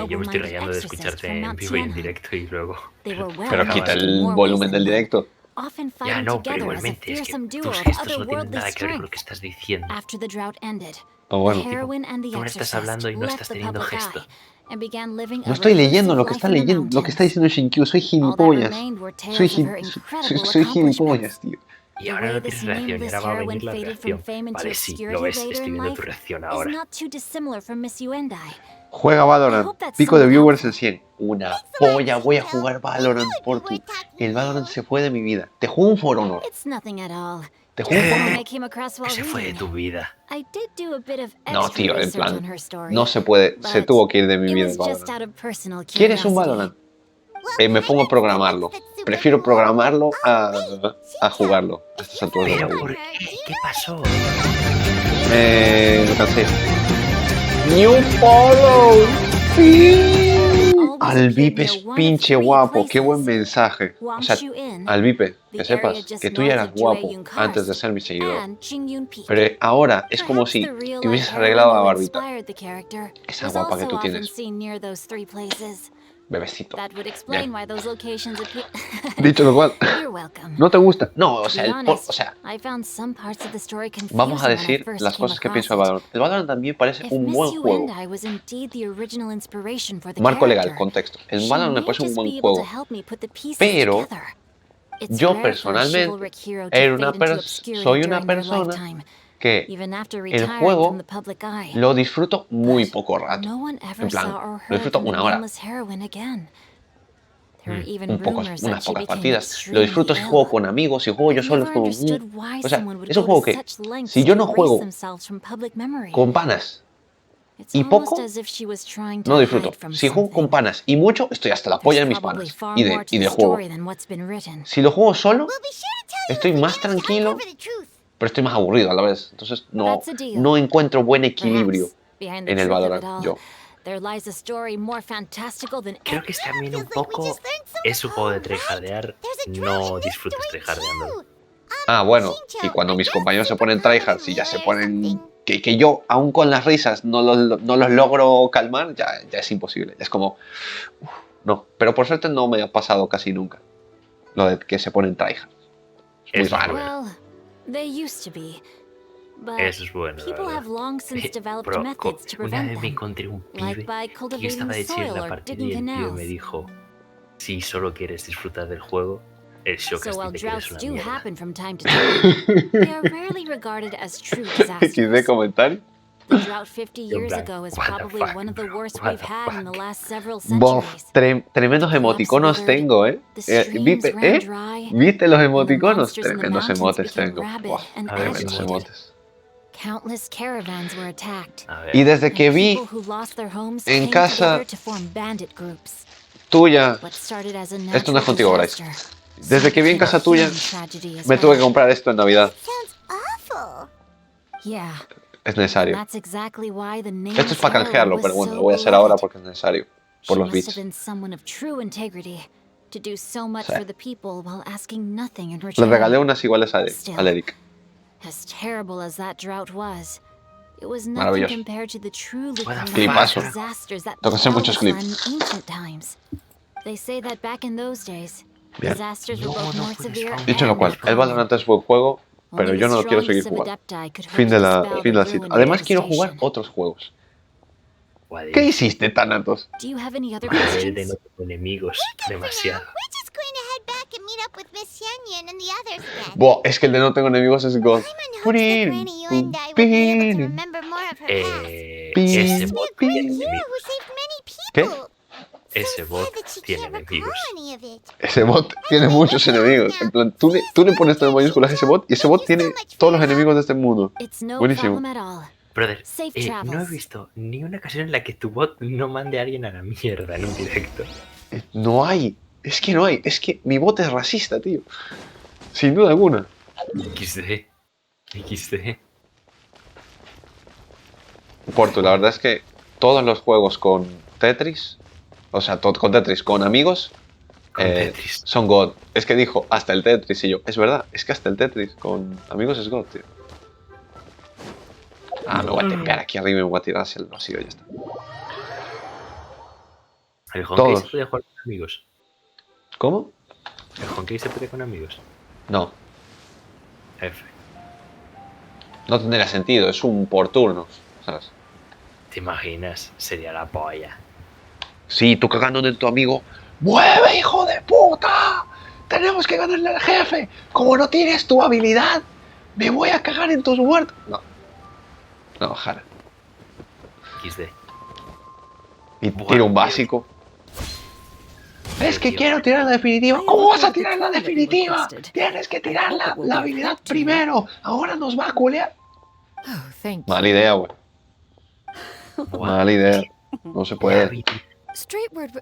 Yo me estoy rayando de escucharte en vivo y en directo y luego... Pero quita el volumen del directo. Ya no, pero igualmente, es que tus gestos no tienen nada que ver con lo que estás diciendo. O bueno, Tú me estás hablando y no estás teniendo gesto. no estoy leyendo lo que está leyendo, lo que está diciendo Shinkyu. Soy gilipollas. Soy gilipollas, tío. Y ahora no tienes reacción, y ahora va a venir la reacción. Vale, sí, lo ves, estoy viendo tu reacción ahora. Juega Valorant. Pico de viewers en 100. Una polla, voy a jugar Valorant por tu... El Valorant se fue de mi vida. Te juego un For Honor. Te juego un For Honor. ¿Qué se fue de tu vida? No, tío, en plan... No se puede. Se tuvo que ir de mi vida el Valorant. ¿Quieres un Valorant? Me pongo a programarlo. Prefiero programarlo a jugarlo a estas alturas de la ¿Pero vida. por qué? ¿Qué pasó? Lo cansé. New follow. Sí. Alvipe es pinche guapo. Qué buen mensaje. O sea, Alvipe, que sepas que tú ya eras guapo antes de ser mi seguidor. Pero ahora es como si te hubieses arreglado la barbita. Esa guapa que tú tienes. Bebecito. Bien. Dicho lo cual, ¿no te gusta? No, o sea, vamos a decir las cosas que pienso de Valorant. El Valorant también parece un buen juego. Marco legal, contexto. El Valorant me parece un buen juego. Pero yo personalmente soy una persona que el juego lo disfruto muy poco rato. En plan, lo disfruto una hora. Unas pocas partidas. Lo disfruto si juego con amigos, si juego yo solo es como... O sea, es un juego que si yo no juego con panas y poco, no disfruto. Si juego con panas y mucho, estoy hasta la polla de mis panas y del juego. Si lo juego solo, estoy más tranquilo, pero estoy más aburrido a la vez. Entonces no encuentro buen equilibrio en el Valorant yo. Creo que es también un poco... Es un juego de tryhardear, no disfrutas tryhardeando. Ah, bueno, y cuando mis compañeros se ponen tryhards y ya se ponen... Que yo, aún con las risas, no los logro calmar, ya es imposible. Es como... no, pero por suerte no me ha pasado casi nunca lo de que se ponen tryhards. Es muy raro. Eso es bueno. Bro, una vez me encontré un pibe que yo estaba de chill en la partida y el tío me dijo: si solo quieres disfrutar del juego, el showcasting te quieres una mierda. XD comentario. Bof, tremendos emoticonos tengo, ¿Viste los emoticonos? Tremendos emotes tengo. Bof, tremendos emotes. Y desde que vi en casa tuya, esto no es contigo, Bryce. Desde que vi en casa tuya, me tuve que comprar esto en Navidad. Es necesario. Esto es para canjearlo, pero bueno, lo voy a hacer ahora porque es necesario. Por los bits. Le regalé unas iguales a Eric. Maravilloso. Clipazo. Tengo que hacer muchos clips. Bien. Dicho lo cual, el Valorant es buen juego, pero yo no lo quiero seguir jugando. Fin de la cita. Además quiero jugar otros juegos. ¿Qué hiciste, Thanatos? De no tengo enemigos, demasiado. Buah, es que el de no tengo enemigos es God. Ese bot tiene enemigos. ¿Qué? Ese bot tiene enemigos. Ese bot tiene muchos enemigos. En plan, tú le pones todo en mayúsculas a ese bot y ese bot tiene todos los enemigos de este mundo. Buenísimo. Brother, no he visto ni una ocasión en la que tu bot no mande a alguien a la mierda en un directo. No hay. Es que no hay. Es que mi bot es racista, tío. Sin duda alguna. XD. Porto, la verdad es que todos los juegos con Tetris, o sea, con Tetris, con amigos, son God. Es que dijo, hasta el Tetris, y yo, es verdad, es que hasta el Tetris con amigos es God, tío. Ah, me voy a tepear aquí arriba y me voy a tirar hacia el vacío, ya está. ¿El hockey Todos. se puede jugar con amigos? ¿Cómo? ¿El hockey se puede con amigos? No. F. No tendría sentido, es un por turnos, ¿sabes? ¿Te imaginas? Sería la polla. Sí, tú cagando en tu amigo. ¡Mueve, hijo de puta! ¡Tenemos que ganarle al jefe! Como no tienes tu habilidad, me voy a cagar en tus muertos. No. No, Jara. XD. Y tira un básico. Es que quiero tirar la definitiva. ¿Cómo vas a tirar la definitiva? Tienes que tirar la habilidad primero. Ahora nos va a culear. Mala idea, güey. Mala idea. No se puede.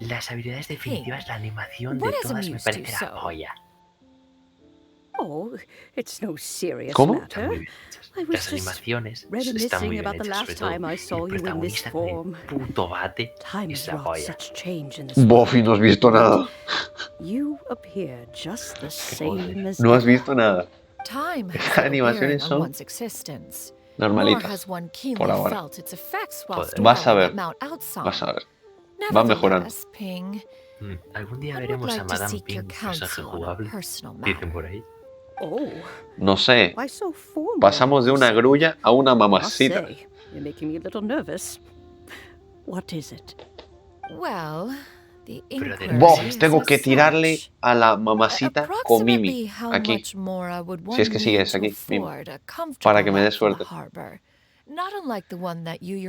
Las habilidades definitivas, la animación de todas me parece la polla. ¿Cómo? Están muy bien hechas. Las animaciones están muy bien hechas, sobre todo. El protagonista con el puto bate es la polla. Buffy, no has visto nada. No has visto nada. Las animaciones son normalitas. Por ahora. Joder. Vas a ver. Vas a ver. Van mejorando. Algún día veremos a Madame Ping, personaje jugable. Dicen por ahí. No sé. Pasamos de una grulla a una mamacita. Bof, tengo que tirarle a la mamacita con Mimi. Aquí. Si es que sigues aquí, Mimi. Para que me dé suerte.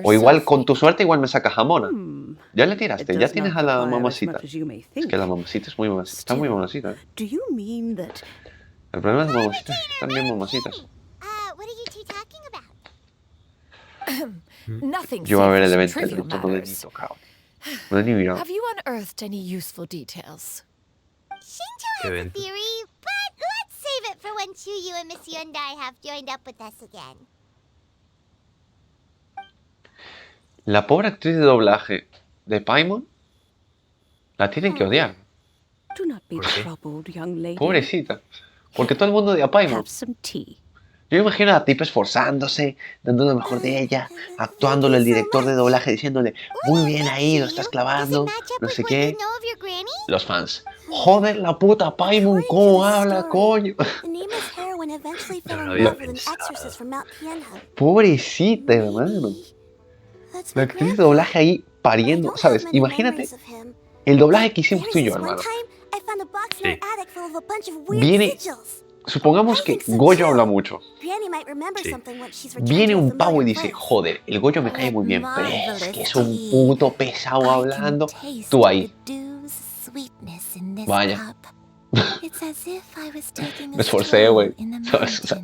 O igual, con tu suerte, igual me sacas jamona. Ya le tiraste, ya tienes a la mamacita. Es que la mamacita es muy mamacita. Está muy mamacita. El problema es las mamacitas, es que están bien mamacitas. Yo voy a ver el evento del luto, no lo he ni tocado. No lo he ni mirado. Have you unearthed any useful details? ¿Qué evento? theory, but let's save it for when Chuyu and Miss Hyundai have joined up with us again. La pobre actriz de doblaje de Paimon la tienen que odiar. ¿Por qué? Pobrecita. Porque todo el mundo odia a Paimon. Yo me imagino a la tipa esforzándose, dando lo mejor de ella, actuándole el director de doblaje, diciéndole, muy bien ahí, lo estás clavando, no sé qué. Los fans, joder la puta Paimon, ¿cómo habla, coño? No lo había pensado. Pobrecita, hermano. La actriz de doblaje ahí pariendo, ¿sabes? Imagínate el doblaje que hicimos tú y yo, hermano. Sí. Viene, supongamos que Goyo habla mucho. Sí. Viene un pavo y dice, joder, el Goyo me cae muy bien, pero es que es un puto pesado hablando. Tú ahí. Vaya. Me esforcé, güey. ¿Sabes? O sea,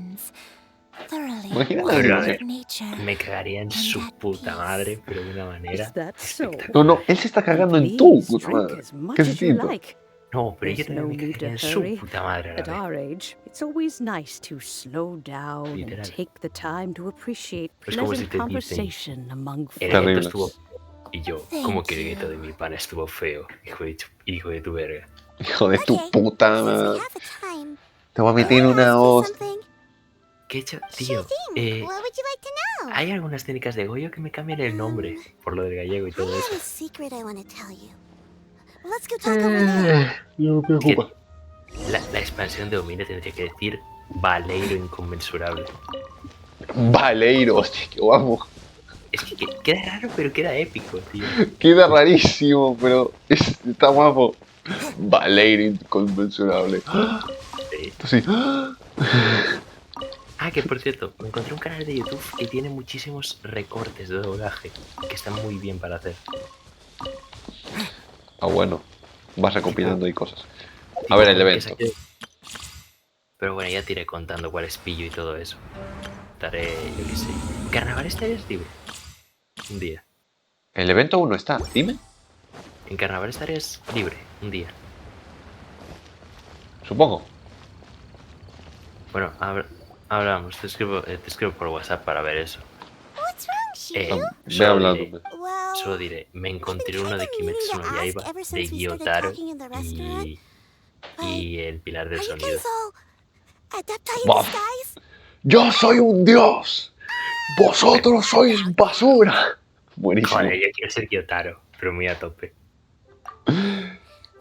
imagínate. Me cagaría en su puta madre, pero de una manera espectacular. No, no, él se está cagando en tu puta madre. ¿Qué es distinto? No, pero yo también me cagaría en su puta madre a la At vez. our age, it's always nice to slow down Literal. and take the time to appreciate Es como si pleasant te dicen, conversation among El friends. evento Terrible. estuvo... Y yo, como que el evento de mi pana estuvo feo, hijo de tu verga. Hijo de tu puta madre. Te voy a meter en una hostia. ¿Qué he hecho? Tío, What would you like to know? hay algunas técnicas de Goyo que me cambian el nombre por lo del gallego y I todo have eso. a secret I want to tell you. Let's go talk over there. No me Es que preocupa. la expansión de Omine tendría que decir Valeiro inconmensurable. Valeiro, hostia, qué guapo. Es que queda raro, pero queda épico, tío. Queda rarísimo, pero está guapo. Valeiro inconmensurable. Sí. Sí. Ah, que por cierto, me encontré un canal de YouTube que tiene muchísimos recortes de doblaje que están muy bien para hacer. Ah, bueno. Vas recopilando y cosas. A ver, el evento. Pero bueno, ya te iré contando cuál es pillo y todo eso. Estaré, yo qué sé. ¿Carnaval estarías libre? Un día. El evento aún no está, dime. En carnaval estarías libre, un día. Supongo. Bueno, hablamos, te escribo por WhatsApp para ver eso. What's wrong, Shiyu? Ve hablándome. Solo diré, me encontré uno de Kimetsu no Yaiba, de Gyotaro y el Pilar del Sonido. Buah. ¡Yo soy un dios! ¡Vosotros sois basura! Buenísimo. Joder, yo quiero ser Gyotaro, pero muy a tope.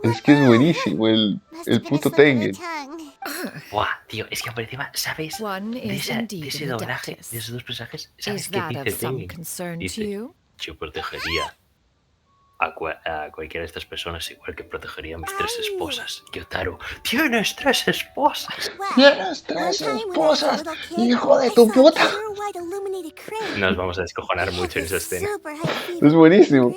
Es que es buenísimo el puto Tengen. Buah, tío, es que por encima, ¿sabes? De ese doblaje, de esos dos personajes, ¿sabes qué dice Tengen? Dice, yo protegería a cualquiera de estas personas igual que protegería a mis 3 esposas. Gyotaro, ¡tienes 3 esposas! ¡Tienes 3 esposas! ¡Hijo de tu puta! Nos vamos a descojonar mucho en esa escena. Es buenísimo.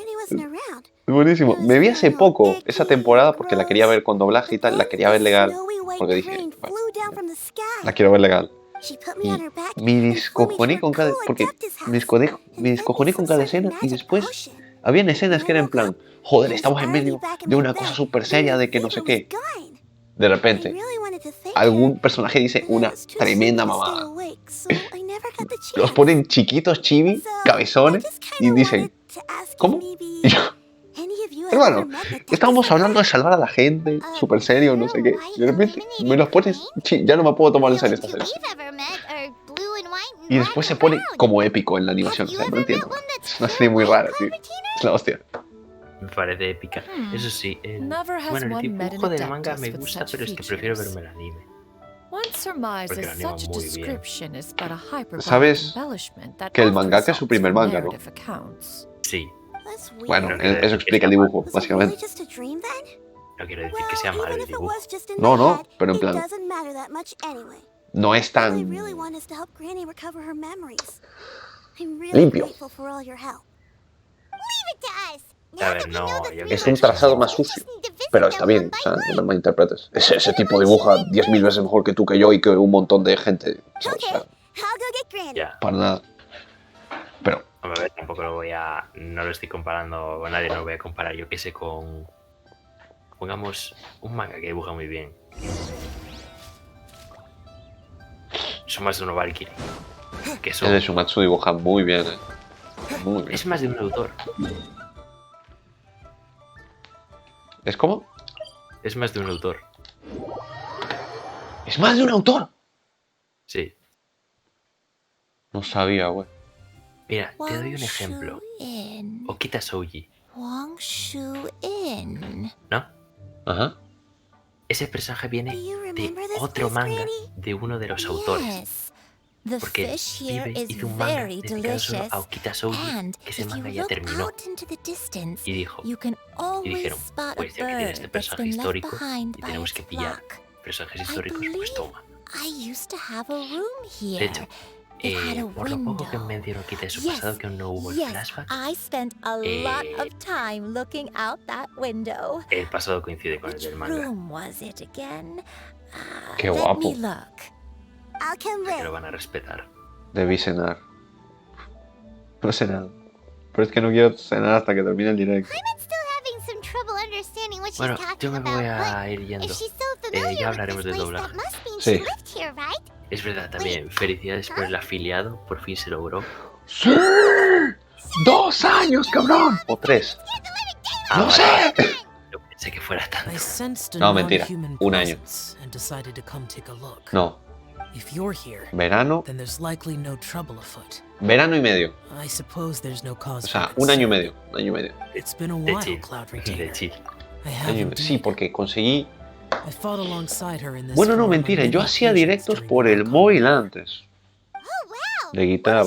Es buenísimo. Me vi hace poco esa temporada porque la quería ver con doblaje y tal. La quería ver legal. Porque dije, bueno, la quiero ver legal. Y me descojoné con cada... Porque me descojoné con cada escena y después... Habían escenas que eran en plan, joder, estamos en medio de una cosa súper seria de que no sé qué. De repente, algún personaje dice una tremenda mamada. Los ponen chiquitos, chibi, cabezones, y dicen, ¿cómo? Y yo, hermano, estábamos hablando de salvar a la gente, súper serio, no sé qué. Y de repente me los pones, ya no me puedo tomar en serio esta serie. Y después se pone como épico en la animación, o sea, no entiendo. Es una serie muy rara, tío. Es la hostia. Me parece épica. Eso sí, bueno, el dibujo del manga me gusta, pero es que prefiero verme el anime. Porque lo anima muy bien. ¿Sabes que el mangaka es su primer manga, no? Sí. Bueno, eso explica el dibujo, básicamente. No quiero decir que sea malo el dibujo. No, pero en plan... No es tan... limpio. A ver, no, Es un trazado más sucio, pero está bien, o sea, no me malinterpretes. Ese tipo dibuja 10.000 veces mejor que tú, que yo y que un montón de gente, ¿sabes? O sea, ya. Para nada. Pero... A ver, tampoco no lo estoy comparando con nadie, no lo voy a comparar, yo qué sé, con... Pongamos un manga que dibuja muy bien. Son más de uno Valkyrie. Que son... El de Shumatsu dibuja muy bien, Muy bien. Es más de un autor. ¿Es cómo? Es más de un autor. ¿Es más de un autor? Sí. No sabía, güey. Mira, te doy un ejemplo. Okita Souji. ¿No? Ajá. Ese personaje viene de otro manga de uno de los autores. Porque hizo un manga dedicado solo a Okita Souji, que ese manga ya terminó. Y dijeron, pues ya que tiene este personaje histórico y tenemos que pillar personajes históricos, pues toma. De hecho, por lo poco que mencionó Okita de su pasado, que aún no hubo el flashback, el pasado coincide con el del manga. Qué guapo. Que lo van a respetar. Debí cenar. No sé nada. Pero es que no quiero cenar hasta que termine el directo. Bueno, yo me voy a ir yendo. Ya hablaremos del doblaje. Sí. Es verdad también, felicidades por el afiliado, por fin se logró. ¡Sí! 2 años, cabrón. O 3. ¡No sé! Yo pensé que fuera tanto. No, mentira. 1 año. No. Verano. Verano y medio. O sea, 1 año y medio. 1 año y medio. De chill. Sí, porque conseguí... Bueno, no, mentira. Yo hacía directos por el móvil antes. De guitarra.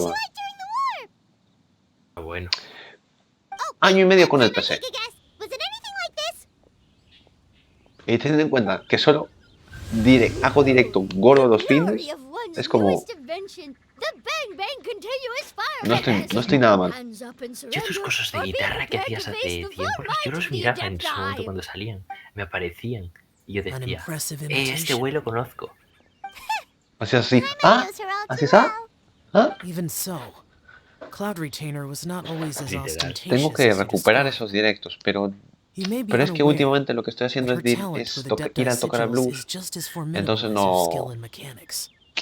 Bueno. 1 año y medio con el PC. Y teniendo en cuenta que solo hago directo gordo los fines, es como... No estoy nada mal. Yo tus cosas de guitarra que hacías hace tiempo, yo los miraba en su momento cuando salían. Me aparecían. Y yo decía, este güey lo conozco. Hacías así. ¿Ah? ¿Hacías ah? ¿Ah? Tengo que recuperar esos directos, pero es que últimamente lo que estoy haciendo es ir a tocar al blues. Entonces no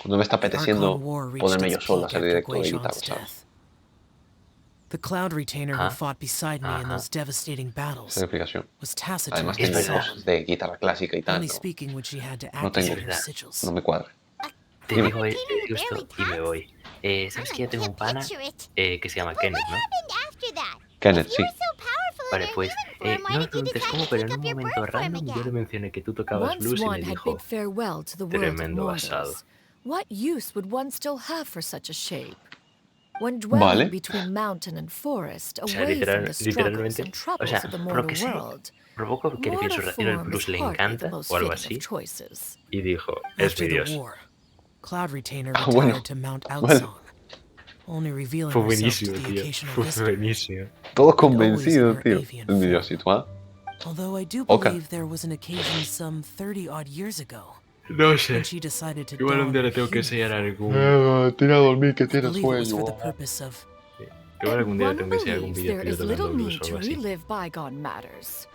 me está apeteciendo ponerme yo solo a hacer directo de guitarra, ¿sabes? Esa explicación. Además tengo cosas de guitarra clásica y tal. No tengo. No me cuadra. Te digo esto y me voy. ¿Sabes que ya tengo un pana que se llama Kenneth, no? Kenneth, sí. Vale, pues no me preguntes cómo, pero en un momento random yo le mencioné que tú tocabas blues y me dijo, tremendo basado. What use would one still have for such a shape? When Vale. dwelling between mountain and forest, O sea, away from the struggles literalmente, and o troubles sea, of the por lo mortal que sé, world, provocó que en su reacción el mortal blues form le is hardly the encanta most o algo fitting of así choices. y dijo, es mi After the dios. war, Cloud Retainer Bueno, retired to Mount bueno. Outsong, only revealing Fue herself to buenísimo, the tío. occasional Fue visitor, buenísimo. Todo and always in convencido, her tío. avian El form. diosito, ¿ah? Although I do Ok. believe there was an occasion some 30-odd years ago No sé. when she decided to Igual un don día her le tengo que human enseñar form. algún... Tira a dormir que I tienes believe it was for the sueño. purpose of Igual algún día le One tengo que enseñar algún believes there vídeo is tocando little blues need o to algo así. relive bygone matters.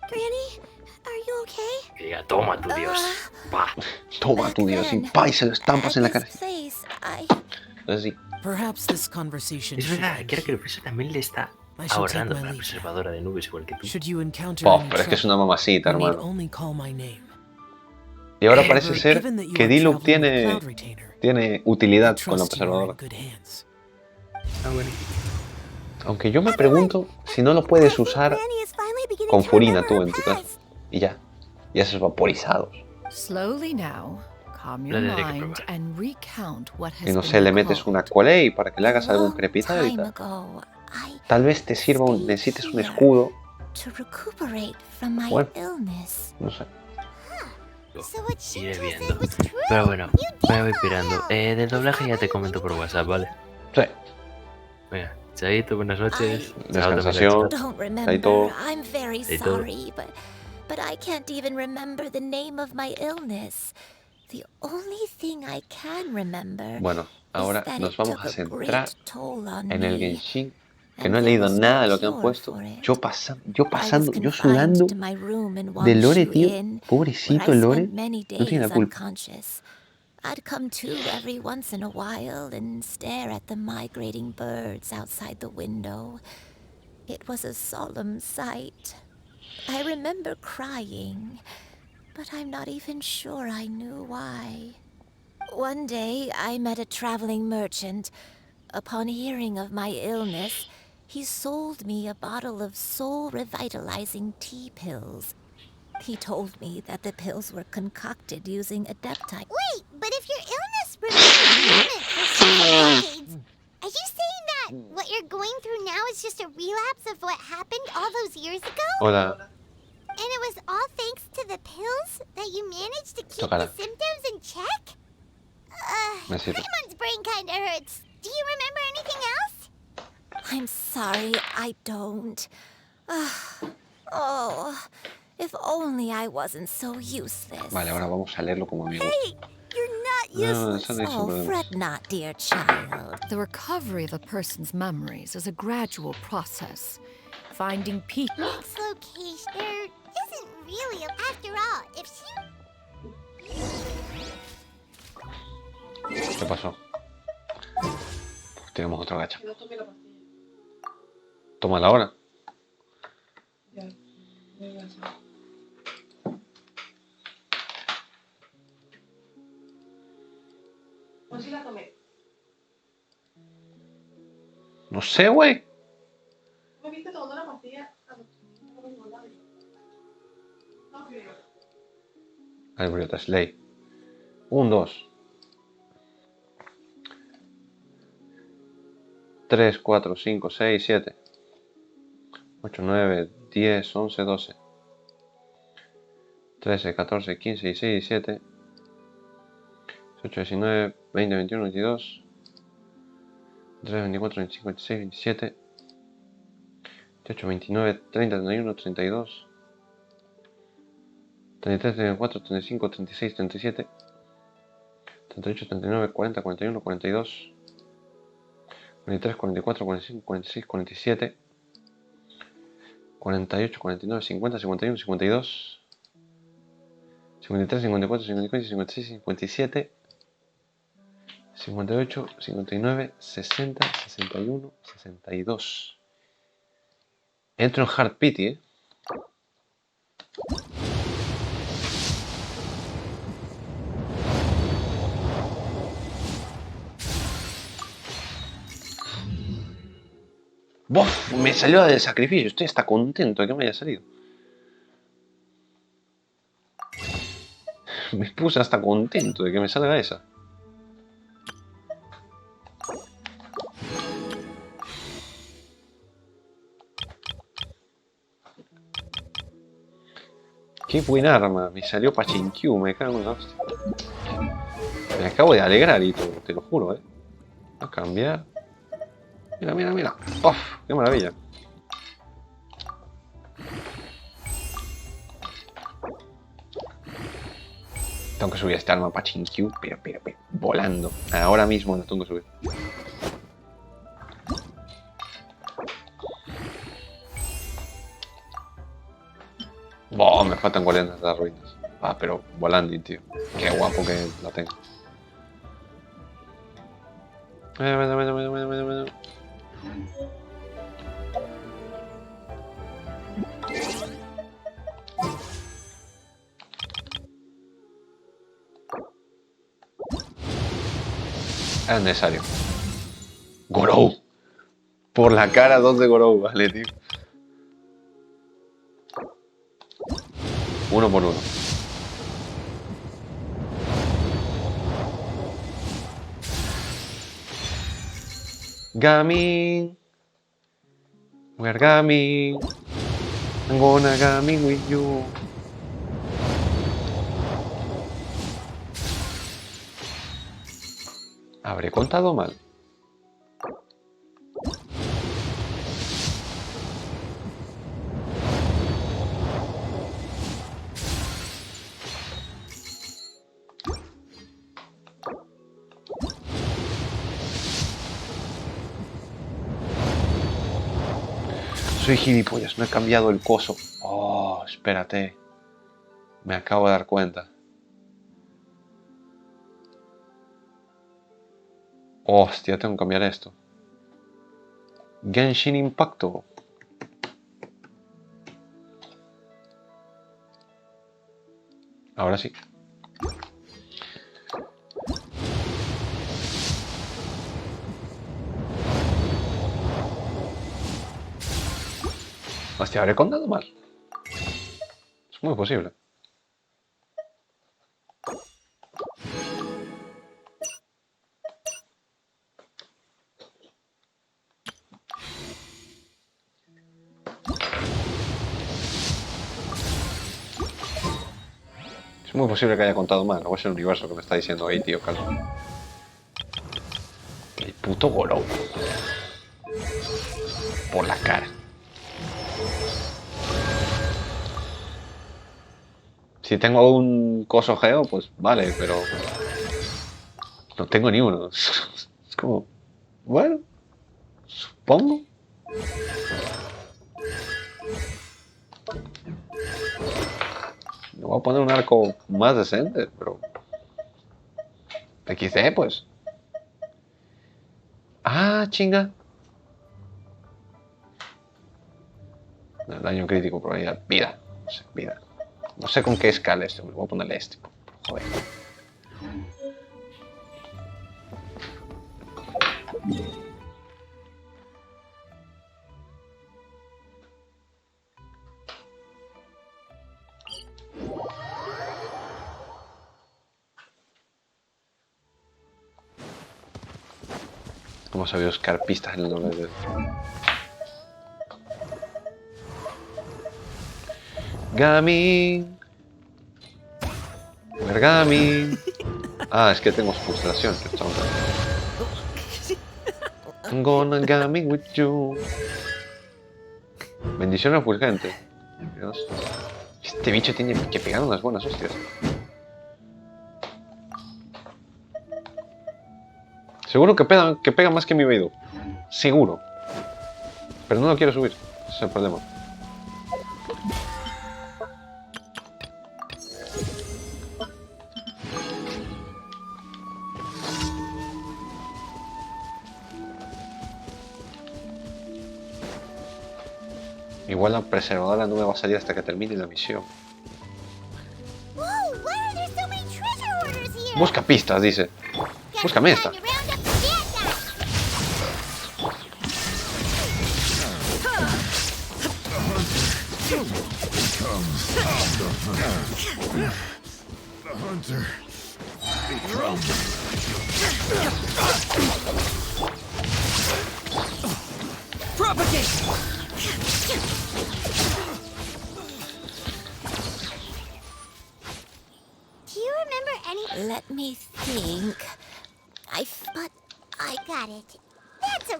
Granny, are you okay? Que diga, toma tu dios. Pa. Toma tu dios y pa, y se lo estampas en la cara. Así. perhaps this conversation Es should verdad, end quiero que lo here. piense, también le está I shall take ahorrando my para la leave now. preservadora de nubes igual que tú. Should you encounter Oh, any pero es que es trouble, una mamacita, you need hermano. only call my name. Y ahora parece However, ser given that you que are Diluc traveling with tiene Cloud Retainer, I utilidad con la trust you are in preservadora. good hands. Ah, bueno. Aunque yo me pregunto si no lo puedes usar con furina tú en tu casa. Y ya. Y esos vaporizados. Slowly now, calm your Lo tendré que mind probar. and recount what has Y no been sé, le metes una recalled. colei para que le hagas algún crepitado y tal. Tal vez te sirva necesites un escudo. To recuperate from my Bueno. illness. No sé. So what she Iré just viendo. said was true. Pero bueno, You did me voy fall pirando. ill. Del doblaje Is ya that te why you comento por needed WhatsApp, ¿vale? Sí. Venga, chaito, buenas noches. Chao, Descansación. Don't remember. Chaito. I'm very Chaito. sorry, but I can't even remember the name of my illness. The only thing I can remember Bueno, ahora is that nos it vamos took a a centrar great toll on en el me, Genshin. Que and no he there leído was nada no de lo que han cure puesto. for it. Yo I was pasando, yo confined sudando to my room in de Lore, Wangshu tío. Inn, where Pobrecito I el Lore. spent many No tiene days la culpa. unconscious. I'd come to every once in a while and stare at the migrating birds outside the window. It was a solemn sight. I remember crying, but I'm not even sure I knew why. One day, I met a traveling merchant. Upon hearing of my illness, he sold me a bottle of soul-revitalizing tea pills. He told me that the pills were concocted using adeptite. Wait, but if your illness remained dormant for several decades, are you saying that what you're going through now is just a relapse of what happened all those years ago? Hola. And it was all thanks to the pills that you managed to keep Tócala. the symptoms in check? Me sirve. Paymon's brain kinda hurts. Do you remember anything else? I'm sorry, I don't. Oh, if only I wasn't so useless. Vale, ahora vamos a leerlo como amigo. Hey, you're not No, useless. eso no es un Oh, problema. fret not, dear child. The recovery of a person's memories is a gradual process. Finding peace. Next location. There isn't really a... After all, if she... ¿Qué pasó? Tenemos otro gacha. Tómala ahora. Pues sí la tomé. No sé, güey. ¿Me viste tomando la pastilla? No creo. Albriota, Slay. 1, 2. 3, 4, 5, 6, 7. 8, 9, 10, 11, 12. 13, 14, 15, 16, 17. 18, 19, 20, 21, 22. 23, 24, 25, 26, 27. 28, 29, 30, 31, 32. 33, 34, 35, 36, 37. 38, 39, 40, 41, 42. 43, 44, 45, 46, 47. 48, 49, 50, 51, 52. 53, 54, 55, 56, 57. 58, 59, 60, 61, 62. Entro en Hard Pity, ¿eh? ¡Bof! Me salió del sacrificio. Estoy hasta contento de que me haya salido. Me puse hasta contento de que me salga esa. Qué buen arma. Me salió Pachinkiu. Me cago en la hostia. Me acabo de alegrar y todo. Te lo juro, A cambiar. Mira, mira, mira. ¡Uf! ¡Qué maravilla! Tengo que subir este arma Pachinkiu, pero, volando. Ahora mismo lo tengo que subir. Me faltan 40 de las ruinas. Pero volando, tío. Qué guapo que la tengo. Era necesario. Gorou. Por la cara 2 de Gorou, vale, tío. 1 por 1. Gaming. We're gaming. I'm gonna gaming with you. ¿Habré contado mal? Soy gilipollas, no he cambiado el coso. Oh, espérate. Me acabo de dar cuenta. Hostia, tengo que cambiar esto. Genshin Impacto. Ahora sí. Hostia, ¿habré contado mal? Es muy posible. Es muy posible que haya contado mal. O es el universo que me está diciendo, hey, tío, calma. El puto Gorou. Por la cara. Si tengo un coso geo, pues vale, pero... no tengo ni uno. Es como... bueno, supongo. Me voy a poner un arco más decente, pero... XD, pues. Ah, chinga. El daño crítico, probabilidad. Vida. No sé, vida. No sé con qué escala esto. Me voy a ponerle este. Joder. Como sabía buscar pistas en el nombre de... Gaming. We're gaming. Ah, es que tengo frustración. I'm gonna gaming with you. Bendición refulgente. Dios. Este bicho tiene que pegar unas buenas hostias. Seguro que pega más que mi oído. Seguro. Pero no lo quiero subir. Ese es el problema. Igual la preservadora no me va a salir hasta que termine la misión. Busca pistas, dice. Búscame esta. Do you remember any? Let me think. But I got it. That's a.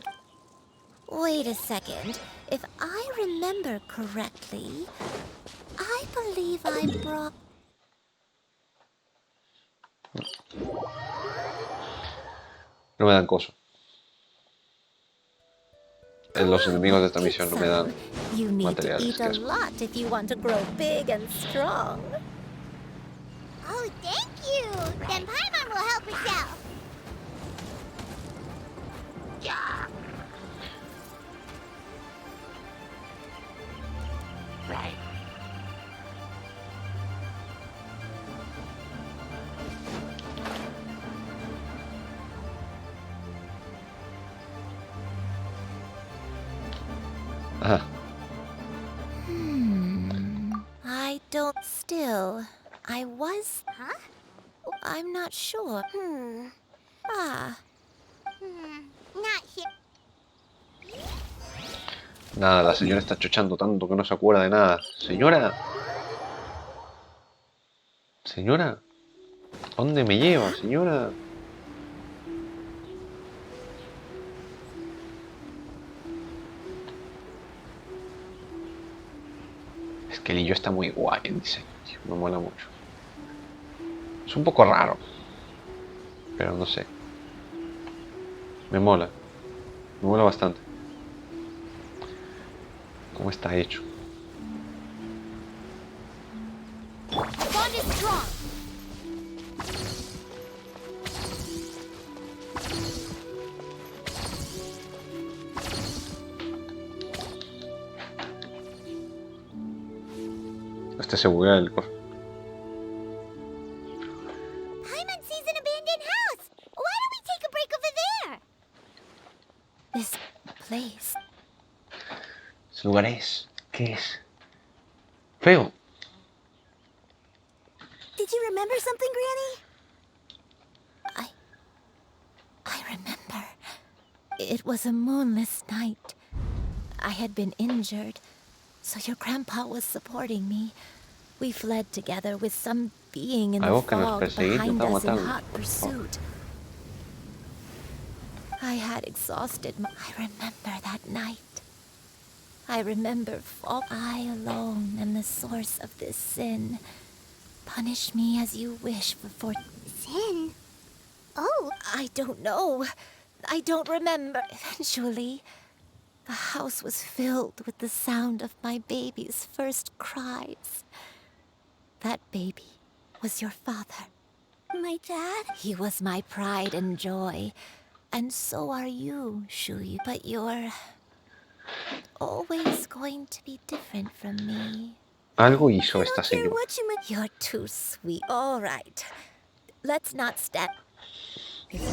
Wait a second. If I remember correctly, I believe I brought. No me dan coso. Los enemigos de esta misión no me dan You need to materiales. eat a lot if you want to grow big and strong. Oh, thank you! Then Paimon will help herself. Right. Ajá. I don't still. I was. Huh? I'm not sure. Not here. Nada, la señora está chochando tanto que no se acuerda de nada. Señora. Señora. ¿Dónde me lleva, señora? Es que el hillo está muy guay en diseño, tío. Me mola mucho. Es un poco raro. Pero no sé. Me mola. Me mola bastante. Cómo está hecho. Bond is strong. Este se buguea el coso. Paimon sees an abandoned house. Why don't we take a break over there? This place. Ese lugar es. ¿Qué es? Feo. Did you remember something, Granny? I remember. It was a moonless night. I had been injured, so your grandpa was supporting me. We fled together with some being in the Algo que nos fog perseguía, behind intentaba us in matarnos. hot pursuit. I had exhausted I remember that night. I remember I alone am the source of this sin. Punish me as you wish for Sin? Oh, I don't know. I don't remember. Eventually, the house was filled with the sound of my baby's first cries. That baby was your father. my dad? He was my pride and joy. And so are you, Shuyu. But you're always going to be different from me. Algo hizo esta señora. You're too sweet. All right. Let's not step.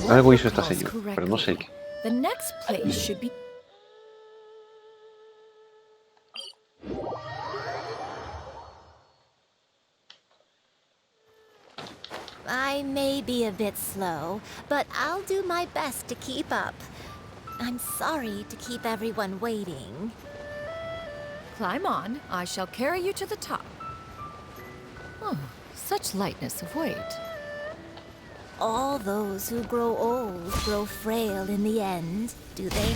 Algo hizo esta señora, pero no sé qué. The next place should be... I may be a bit slow, but I'll do my best to keep up. I'm sorry to keep everyone waiting. Climb on. I shall carry you to the top. Oh, such lightness of weight. All those who grow old grow frail in the end, do they?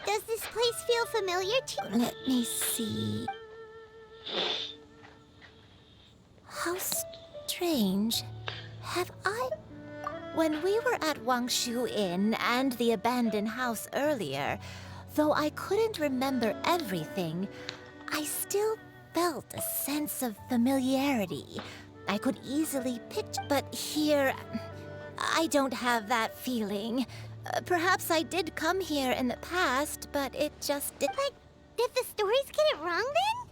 Does this place feel familiar to you? Let me see. How strange. Have I... When we were at Wangshu Inn and the abandoned house earlier, though I couldn't remember everything, I still felt a sense of familiarity. I could easily picture, but here, I don't have that feeling. Perhaps I did come here in the past, but it just did. But did the stories get it wrong then?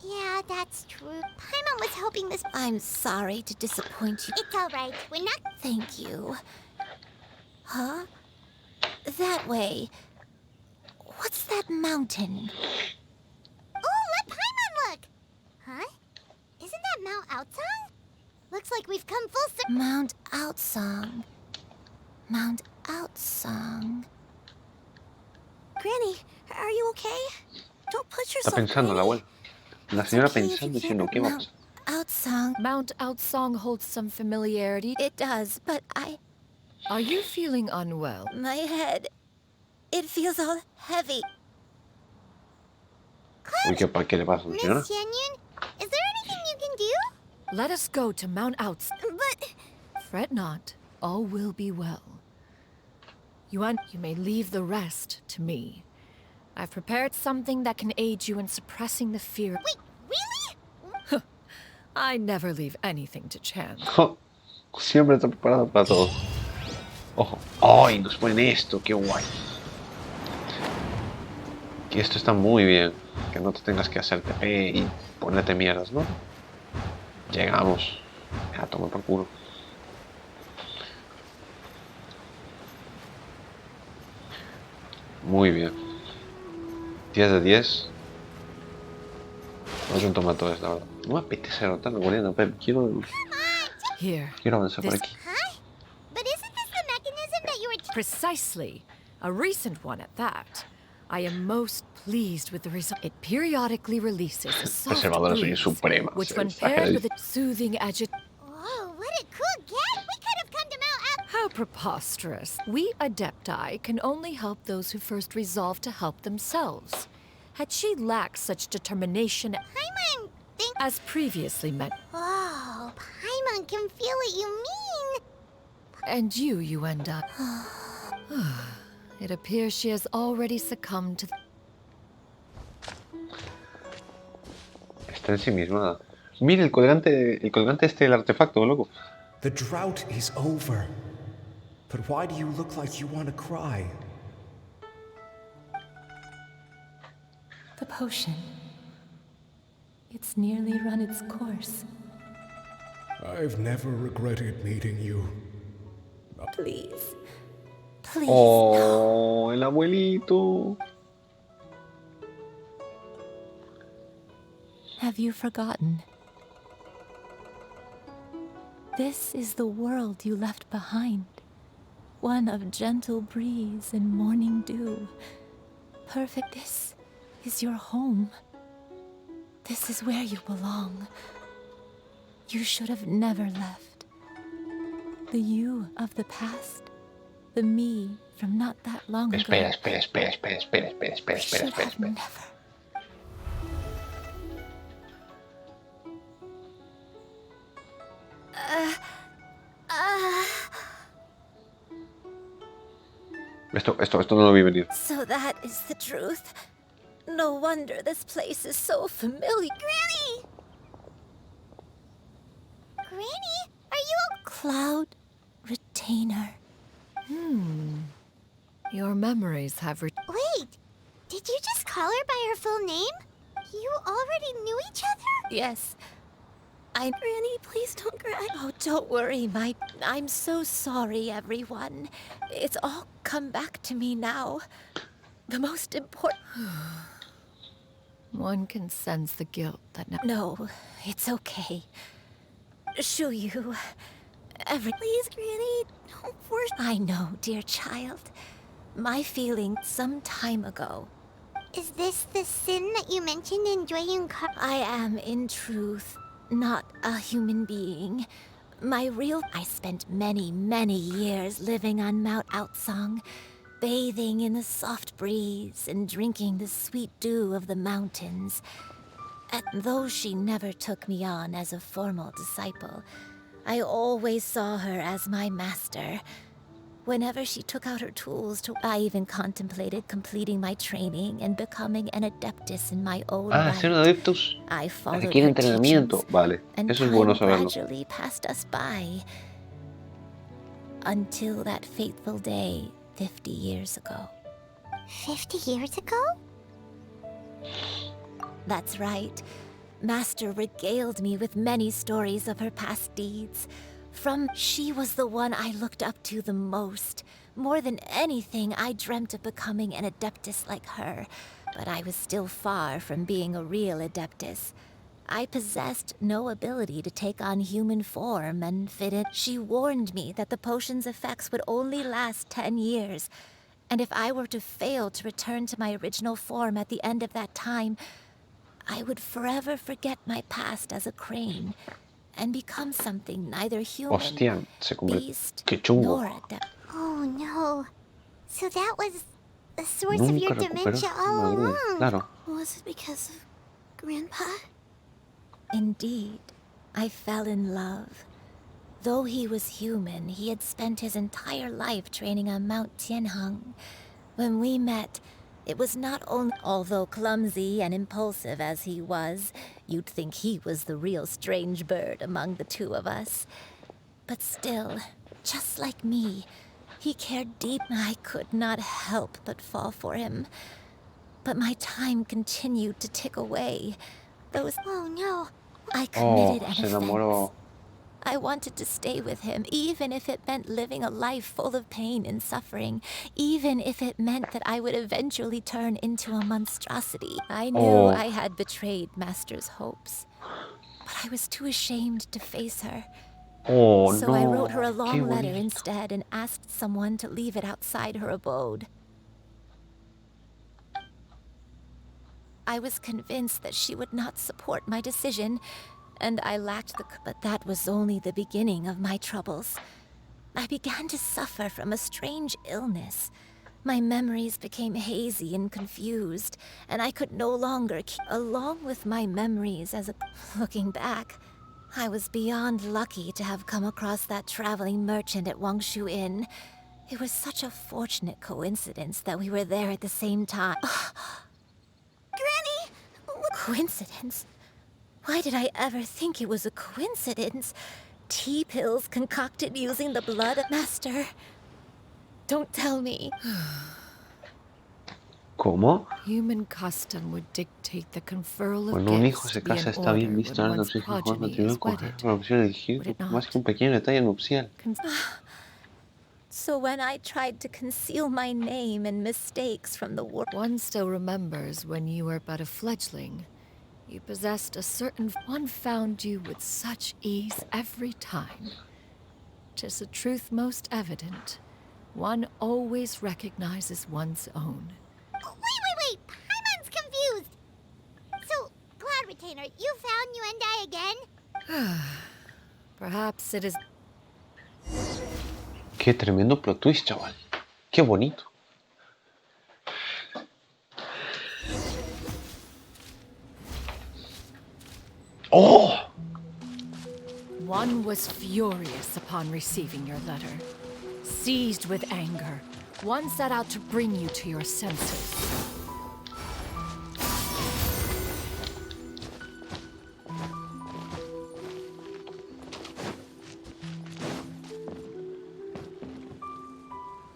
Yeah, that's true. Paimon was hoping this... I'm sorry to disappoint you. It's all right. We're not... Thank you. Huh? That way. That mountain. Oh, let Paimon look! Huh? Isn't that Mount Outsong? Looks like we've come full circle. Mount Outsong. Mount Outsong. Granny, are you okay? Don't put Está yourself, pensando la Granny. abuela. La señora pensando diciendo, ¿qué va a pasar? Outsong. Mount Outsong holds some familiarity. It does, but Are you feeling unwell? my head, it feels all heavy. Uy, ¿qué le pasa, Miss señora? Xianyun, is there anything you can do? Let us go to Mount Outsong. But Fret not, all will be well. Yuan, you may leave the rest to me. I've prepared something that can aid you in suppressing the fear. wait, really? I never leave anything to chance. Siempre está preparado para todo. Ojo. ¡Ay! Nos ponen esto, qué guay. Que esto está muy bien. Que no te tengas que hacer TP y ponerte mierdas, ¿no? Llegamos. Ya, toma por culo. Muy bien. 10 de 10. No es un tomatoes, la verdad. No me apetece anotar la guardia, Pep. Quiero avanzar por aquí. Huh? But isn't this the mechanism that you were Precisely. A recent one at that. I am most pleased with the result. It periodically releases a soft Preservadora soy breeze, suprema. which Se when exagera. paired with a soothing Whoa, what a cool get! We could have come to Mount How preposterous. We Adepti can only help those who first resolve to help themselves. Had she lacked such determination Paimon think. as previously meant, Oh, Paimon can feel what you mean. and you end up. It appears she has already succumbed to Está ensimismada. Mira el colgante este del artefacto, loco. The drought is over. But why do you look like you want to cry? The potion. It's nearly run its course. I've never regretted meeting you. Please. Please. Oh, el abuelito. Have you forgotten? This is the world you left behind. One of gentle breeze and morning dew. Perfect. This is your home. This is where you belong. You should have never left. The you of the past. The me from not that long ago. Espera. Should have never. Esto no lo vi venir. So that is the truth. No wonder this place is so familiar. Granny! Granny, are you Cloud Retainer. your memories have Wait, did you just call her by her full name? You already knew each other? Yes. Granny, please don't cry. Oh, don't worry, I'm so sorry, everyone. It's all come back to me now. The most important... One can sense the guilt that now. No, it's okay. Shuyu, Please, Granny, don't force... I know, dear child. My feeling some time ago. Is this the sin that you mentioned in Jueyun Car? I am, in truth, not a human being. I spent many, many years living on Mount Outsong, bathing in the soft breeze and drinking the sweet dew of the mountains. And though she never took me on as a formal disciple, I always saw her as my master. Whenever she took out her tools I even contemplated completing my training and becoming an adeptus in my own right. Ser un adeptus. I followed Requiere her entrenamiento. teachings, Vale, and eso es time bueno saberlo. gradually passed us by. Until that fateful day 50 years ago. 50 years ago? That's right. Master regaled me with many stories of her past deeds, She was the one I looked up to the most. More than anything, I dreamt of becoming an Adeptus like her, but I was still far from being a real Adeptus. I possessed no ability to take on human form and fit in. She warned me that the potion's effects would only last 10 years, and if I were to fail to return to my original form at the end of that time, I would forever forget my past as a crane and become something neither human, Hostia, beast, qué chungo. nor adept. Oh no. So that was the source of your Nunca dementia recuperas all madurez, along. claro. Was it because of Grandpa? Indeed, I fell in love. Though he was human, he had spent his entire life training on Mount Tianheng. When we met, it was not only, although clumsy and impulsive as he was, you'd think he was the real strange bird among the two of us. But still, just like me, he cared deep. I could not help but fall for him. But my time continued to tick away. Oh no. I committed an se offense. enamoró. I wanted to stay with him, even if it meant living a life full of pain and suffering, even if it meant that I would eventually turn into a monstrosity. I knew I had betrayed Master's hopes, but I was too ashamed to face her. So I wrote her a long letter instead and asked someone to leave it outside her abode. I was convinced that she would not support my decision, and I lacked but that was only the beginning of my troubles. I began to suffer from a strange illness. My memories became hazy and confused, and I could no longer keep along with my memories looking back. I was beyond lucky to have come across that traveling merchant at Wangshu Inn. It was such a fortunate coincidence that we were there at the same time. Granny! Coincidence? Why did I ever think it was a coincidence? Tea pills concocted using the blood of Master. Don't tell me. ¿Cómo? Human custom would dictate the conferral of Cuando un hijo gifts se be in casa está bien order visto when antes one's de su hijo progeny matrimonio is con wedded. la opción de elegir Would it más not? que un pequeño detalle nupcial. So when I tried to conceal my name and mistakes from the world... One still remembers when you were but a fledgling. You possessed a certain... One found you with such ease every time. 'Tis a truth most evident. One always recognizes one's own. Wait! Paimon's confused! So, Cloud Retainer, you found Yuendai again? Perhaps it is... Qué tremendo plot twist, chaval. Qué bonito. ¡Oh! One was furious upon receiving your letter. Seized with anger, one set out to bring you to your senses.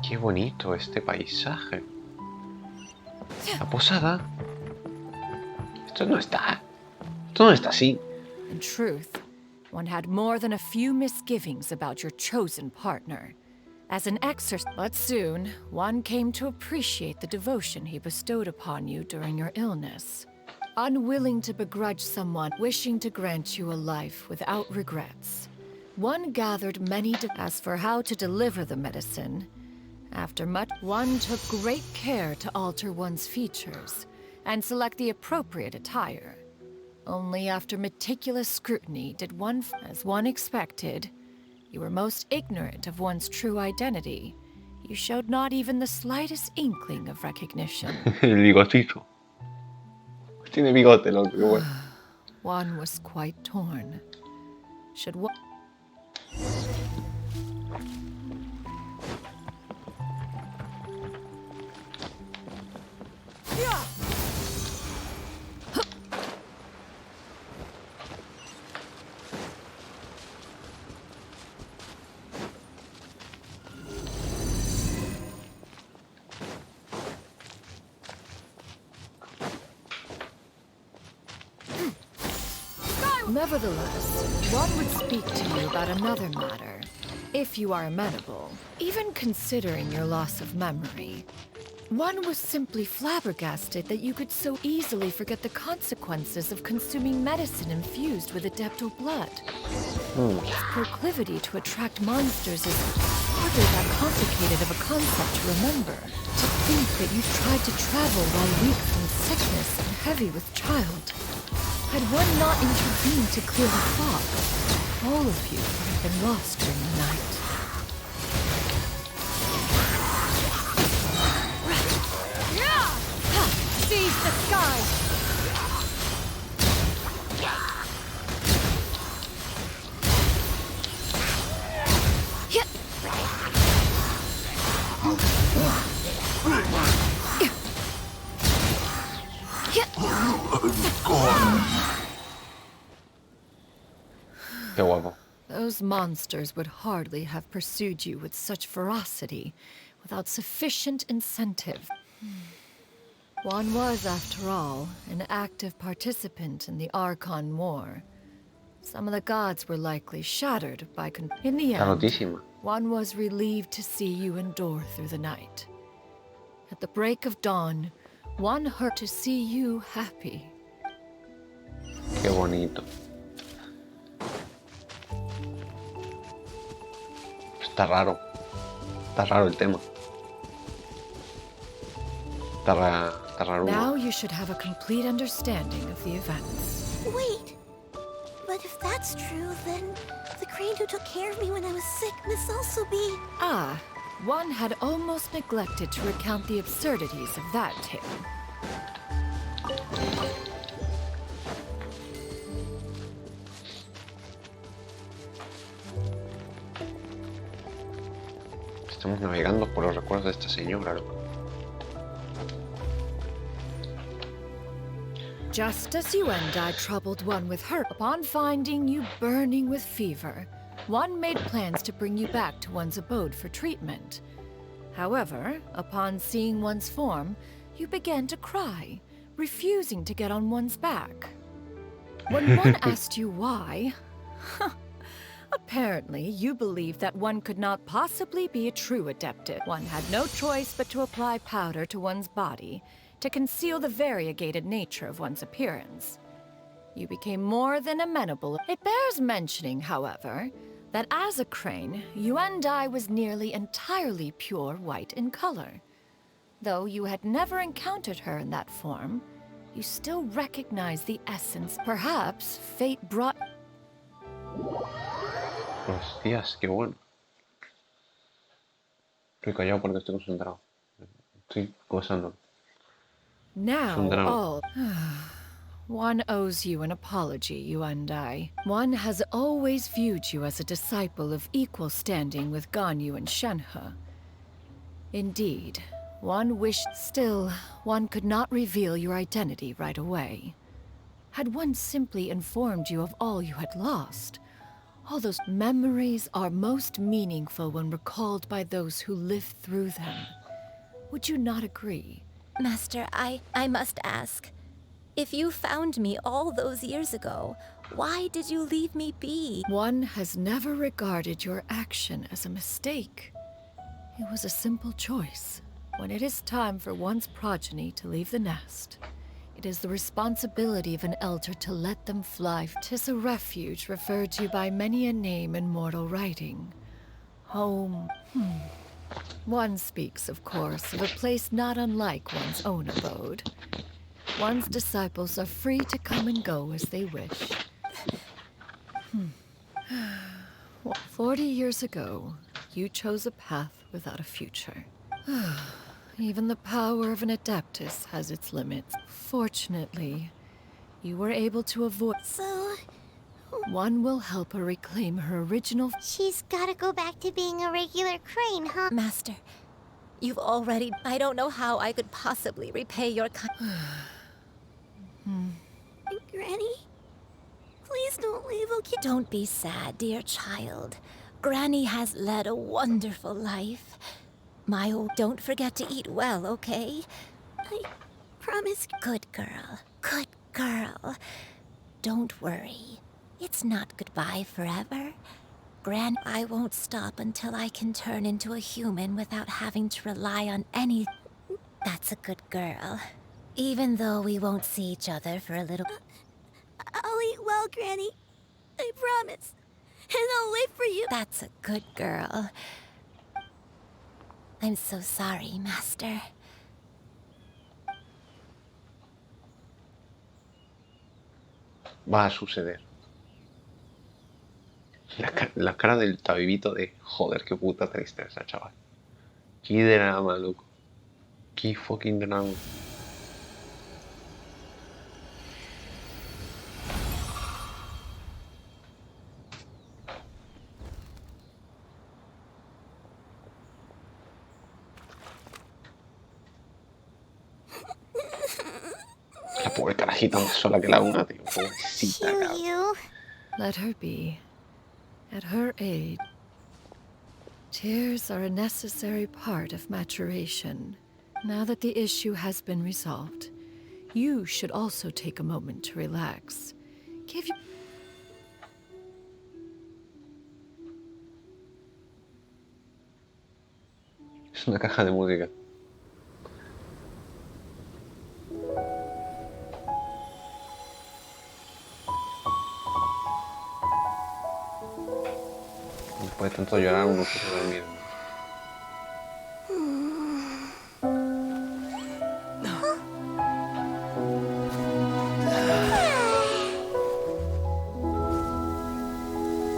Qué bonito este paisaje. La posada. Esto no está así. In truth, one had more than a few misgivings about your chosen partner. As an exorcist, but soon, one came to appreciate the devotion he bestowed upon you during your illness. Unwilling to begrudge someone wishing to grant you a life without regrets, one gathered many as for how to deliver the medicine. After much, one took great care to alter one's features and select the appropriate attire. Only after meticulous scrutiny did one, as one expected, you were most ignorant of one's true identity. You showed not even the slightest inkling of recognition. El bigotito. Tiene bigote, lo que bueno. One was quite torn. Should one... Nevertheless, one would speak to you about another matter, if you are amenable. Even considering your loss of memory, one was simply flabbergasted that you could so easily forget the consequences of consuming medicine infused with adeptal blood. Its proclivity to attract monsters is hardly that complicated of a concept to remember. To think that you tried to travel while weak from sickness and heavy with child. Had one not intervened to clear the fog, all of you would have been lost during the night. Seize the sky! Qué guapo. Those monsters would hardly have pursued you with such ferocity without sufficient incentive. One was, after all, an active participant in the Archon War. Some of the gods were likely shattered by In the end, one was relieved to see you endure through the night. At the break of dawn, one hurt to see you happy. Qué bonito. Está raro. Está raro el tema. Está raro. Now you should have a complete understanding of the events. Wait, but if that's true, then the crane who took care of me when I was sick must also be... Ah, one had almost neglected to recount the absurdities of that tale. Estamos navegando por los recuerdos de esta señora, ¿no? Just as you and I troubled one with her, upon finding you burning with fever, one made plans to bring you back to one's abode for treatment. However, upon seeing one's form, you began to cry, refusing to get on one's back. When one asked you why, apparently you believed that one could not possibly be a true adepted. One had no choice but to apply powder to one's body to conceal the variegated nature of one's appearance. You became more than amenable. It bears mentioning, however, that as a crane, you and I was nearly entirely pure white in color. Though you had never encountered her in that form, you still recognize the essence. Perhaps fate brought... Hostias, qué bueno. Estoy callado porque estoy concentrado. Estoy gozando. Now all... One owes you an apology, you and I. One has always viewed you as a disciple of equal standing with Ganyu and Shenhe. Indeed, one wished still, one could not reveal your identity right away. Had one simply informed you of all you had lost, all those memories are most meaningful when recalled by those who lived through them. Would you not agree? Master, I must ask. If you found me all those years ago, why did you leave me be? One has never regarded your action as a mistake. It was a simple choice. When it is time for one's progeny to leave the nest, it is the responsibility of an elder to let them fly. 'Tis a refuge referred to by many a name in mortal writing. Home. One speaks, of course, of a place not unlike one's own abode. One's disciples are free to come and go as they wish. 40 years ago, you chose a path without a future. Even the power of an adeptus has its limits. Fortunately, you were able to avoid... So... One will help her reclaim her original... She's gotta go back to being a regular crane, huh? Master, you've already... I don't know how I could possibly repay your Granny? Please don't leave, okay? Don't be sad, dear child. Granny has led a wonderful life. My old... Don't forget to eat well, okay? I promise. Good girl. Good girl. Don't worry. It's not goodbye forever. I won't stop until I can turn into a human without having to rely on any... That's a good girl. Even though we won't see each other for a little... I'll eat well, Granny. I promise. And I'll wait for you. That's a good girl. I'm so sorry, Master. Va a suceder. La cara del tabibito de... Joder, qué puta tristeza, chaval. Qué drama, loco. Qué fucking drama. La pobre carajita más sola que la una, tío. Pobrecita, cabrón. Let her be. At her age, tears are a necessary part of maturation. Now that the issue has been resolved, you should also take a moment to relax. Give you... Es una caja de música. Después de tanto llorar, uno quiere dormir.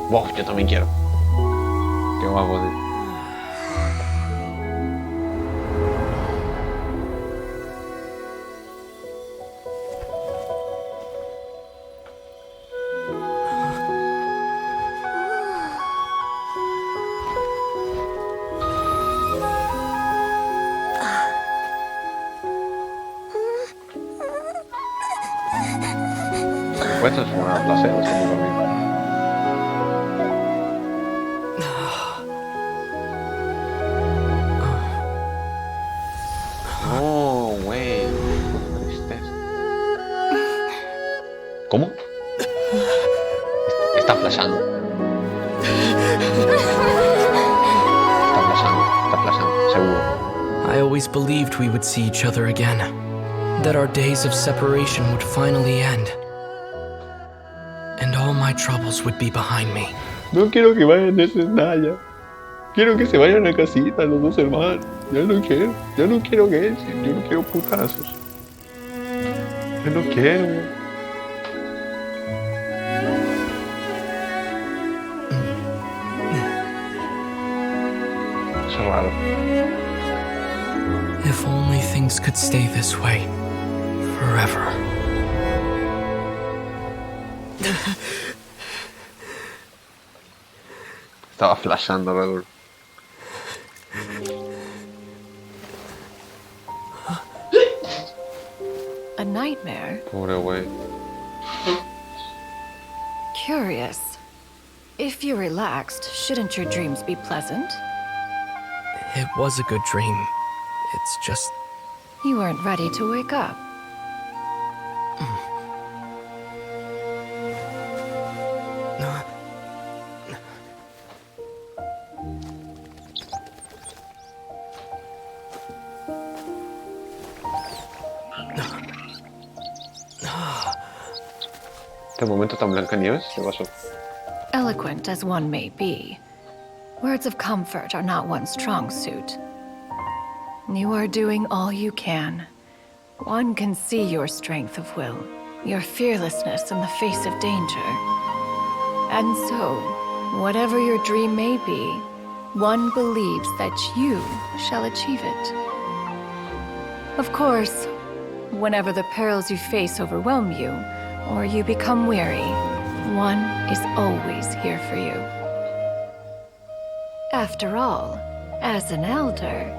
Wow, yo también quiero. Qué guapo, tío. Pues es una placer, es como conmigo. No, güey. Tristeza. ¿Cómo? Está flashando. Está flashando, seguro. I always believed we would see each other again. That our days of separation would finally end. And all my troubles would be behind me. No quiero que vayan a Zendaya. Quiero que se vayan a casita los dos hermanos. Ya no quiero Genshin, yo no quiero putazos. Yo no quiero. Es raro. If only things could stay this way forever. Estaba flashando, Raúl. A nightmare? Pobre güey. Curious. If you're relaxed, shouldn't your dreams be pleasant? It was a good dream. It's just... You weren't ready to wake up. Este momento tan Blancanieves, ¿qué pasó? Eloquent as one may be, words of comfort are not one's strong suit. You are doing all you can. One can see your strength of will, your fearlessness in the face of danger. And so, whatever your dream may be, one believes that you shall achieve it. Of course, whenever the perils you face overwhelm you, or you become weary, one is always here for you. After all, as an elder,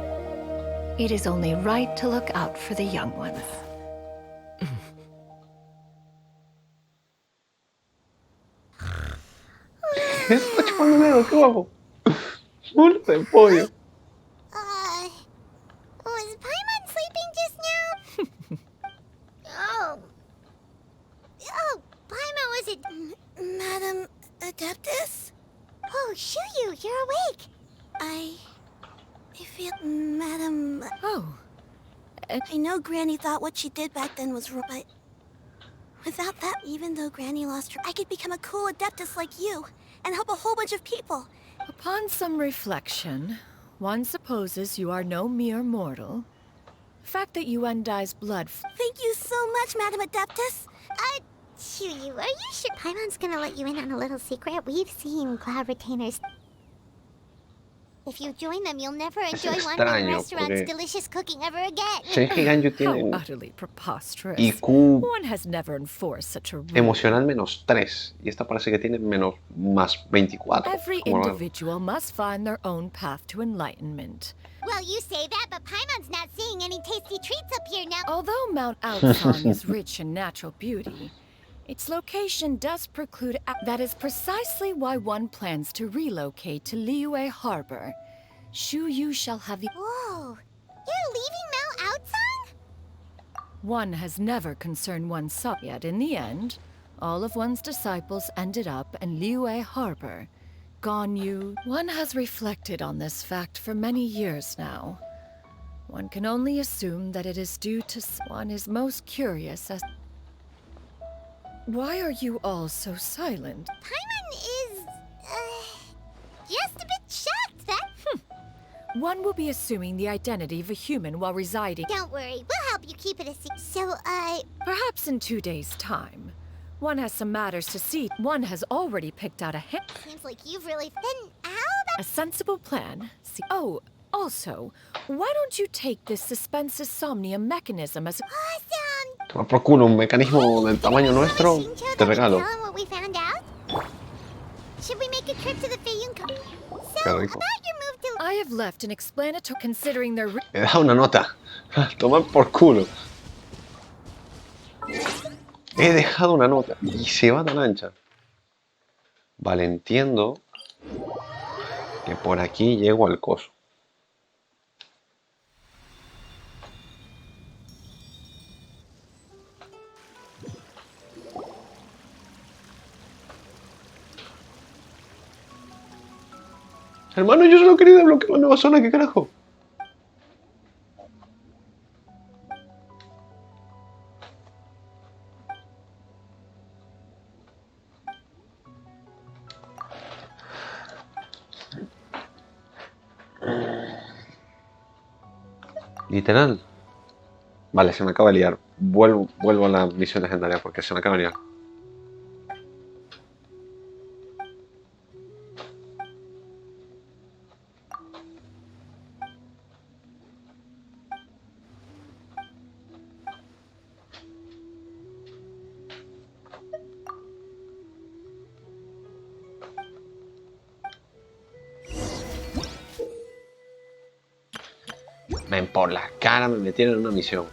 it is only right to look out for the young ones. Está chupando dedos, qué guapo. Muerte de pollo. Was Paimon sleeping just now? Oh, Paimon, was it not Adeptus? Oh, Shuyu, you're awake. I feel... Madam... Oh. I know Granny thought what she did back then was wrong, but... Without that, even though Granny lost her, I could become a cool Adeptus like you, and help a whole bunch of people. Upon some reflection, one supposes you are no mere mortal. The fact that you Undy's blood... Thank you so much, Madam Adeptus. Shuyu, are you sure Paimon's gonna let you in on a little secret? We've seen cloud retainers. If you join them, you'll never enjoy one restaurant's delicious cooking ever again. How utterly preposterous. IQ One has never enforced such a rule. emocional -3 y esta parece que tiene +24. Every individual must find their own path to enlightenment. Well, you say that, but Paimon's not seeing any tasty treats up here now. Although Mount Aocang is rich in natural beauty, its location does preclude... That is precisely why one plans to relocate to Liyue Harbor. Shuyu shall have the... Whoa! You're leaving Mount Aocang? One has never concerned oneself, yet in the end, all of one's disciples ended up in Liyue Harbor. Ganyu... One has reflected on this fact for many years now. One can only assume that it is due to... One is most curious as... Why are you all so silent? Paimon is... just a bit shocked that... One will be assuming the identity of a human while residing... Don't worry, we'll help you keep it a secret. So, Perhaps in 2 days' time. One has some matters to see. One has already picked out a hint. Seems like you've really... Then how about... A sensible plan. See... Oh, also, why don't you take this suspense somnium mechanism as a... Awesome! Toma por culo, un mecanismo del tamaño nuestro, te regalo. Should we make a trip to the Feiyun Co? Qué rico. I have left an explanatory considering their... He dejado una nota. Toma por culo. He dejado una nota y se va tan ancha. Vale, entiendo que por aquí llego al coso. Hermano, yo solo quería desbloquear la nueva zona, ¿qué carajo? Literal. Vale, se me acaba de liar. Vuelvo a la misión legendaria porque se me acaba de liar. Ven, por la cara me metieron en una misión.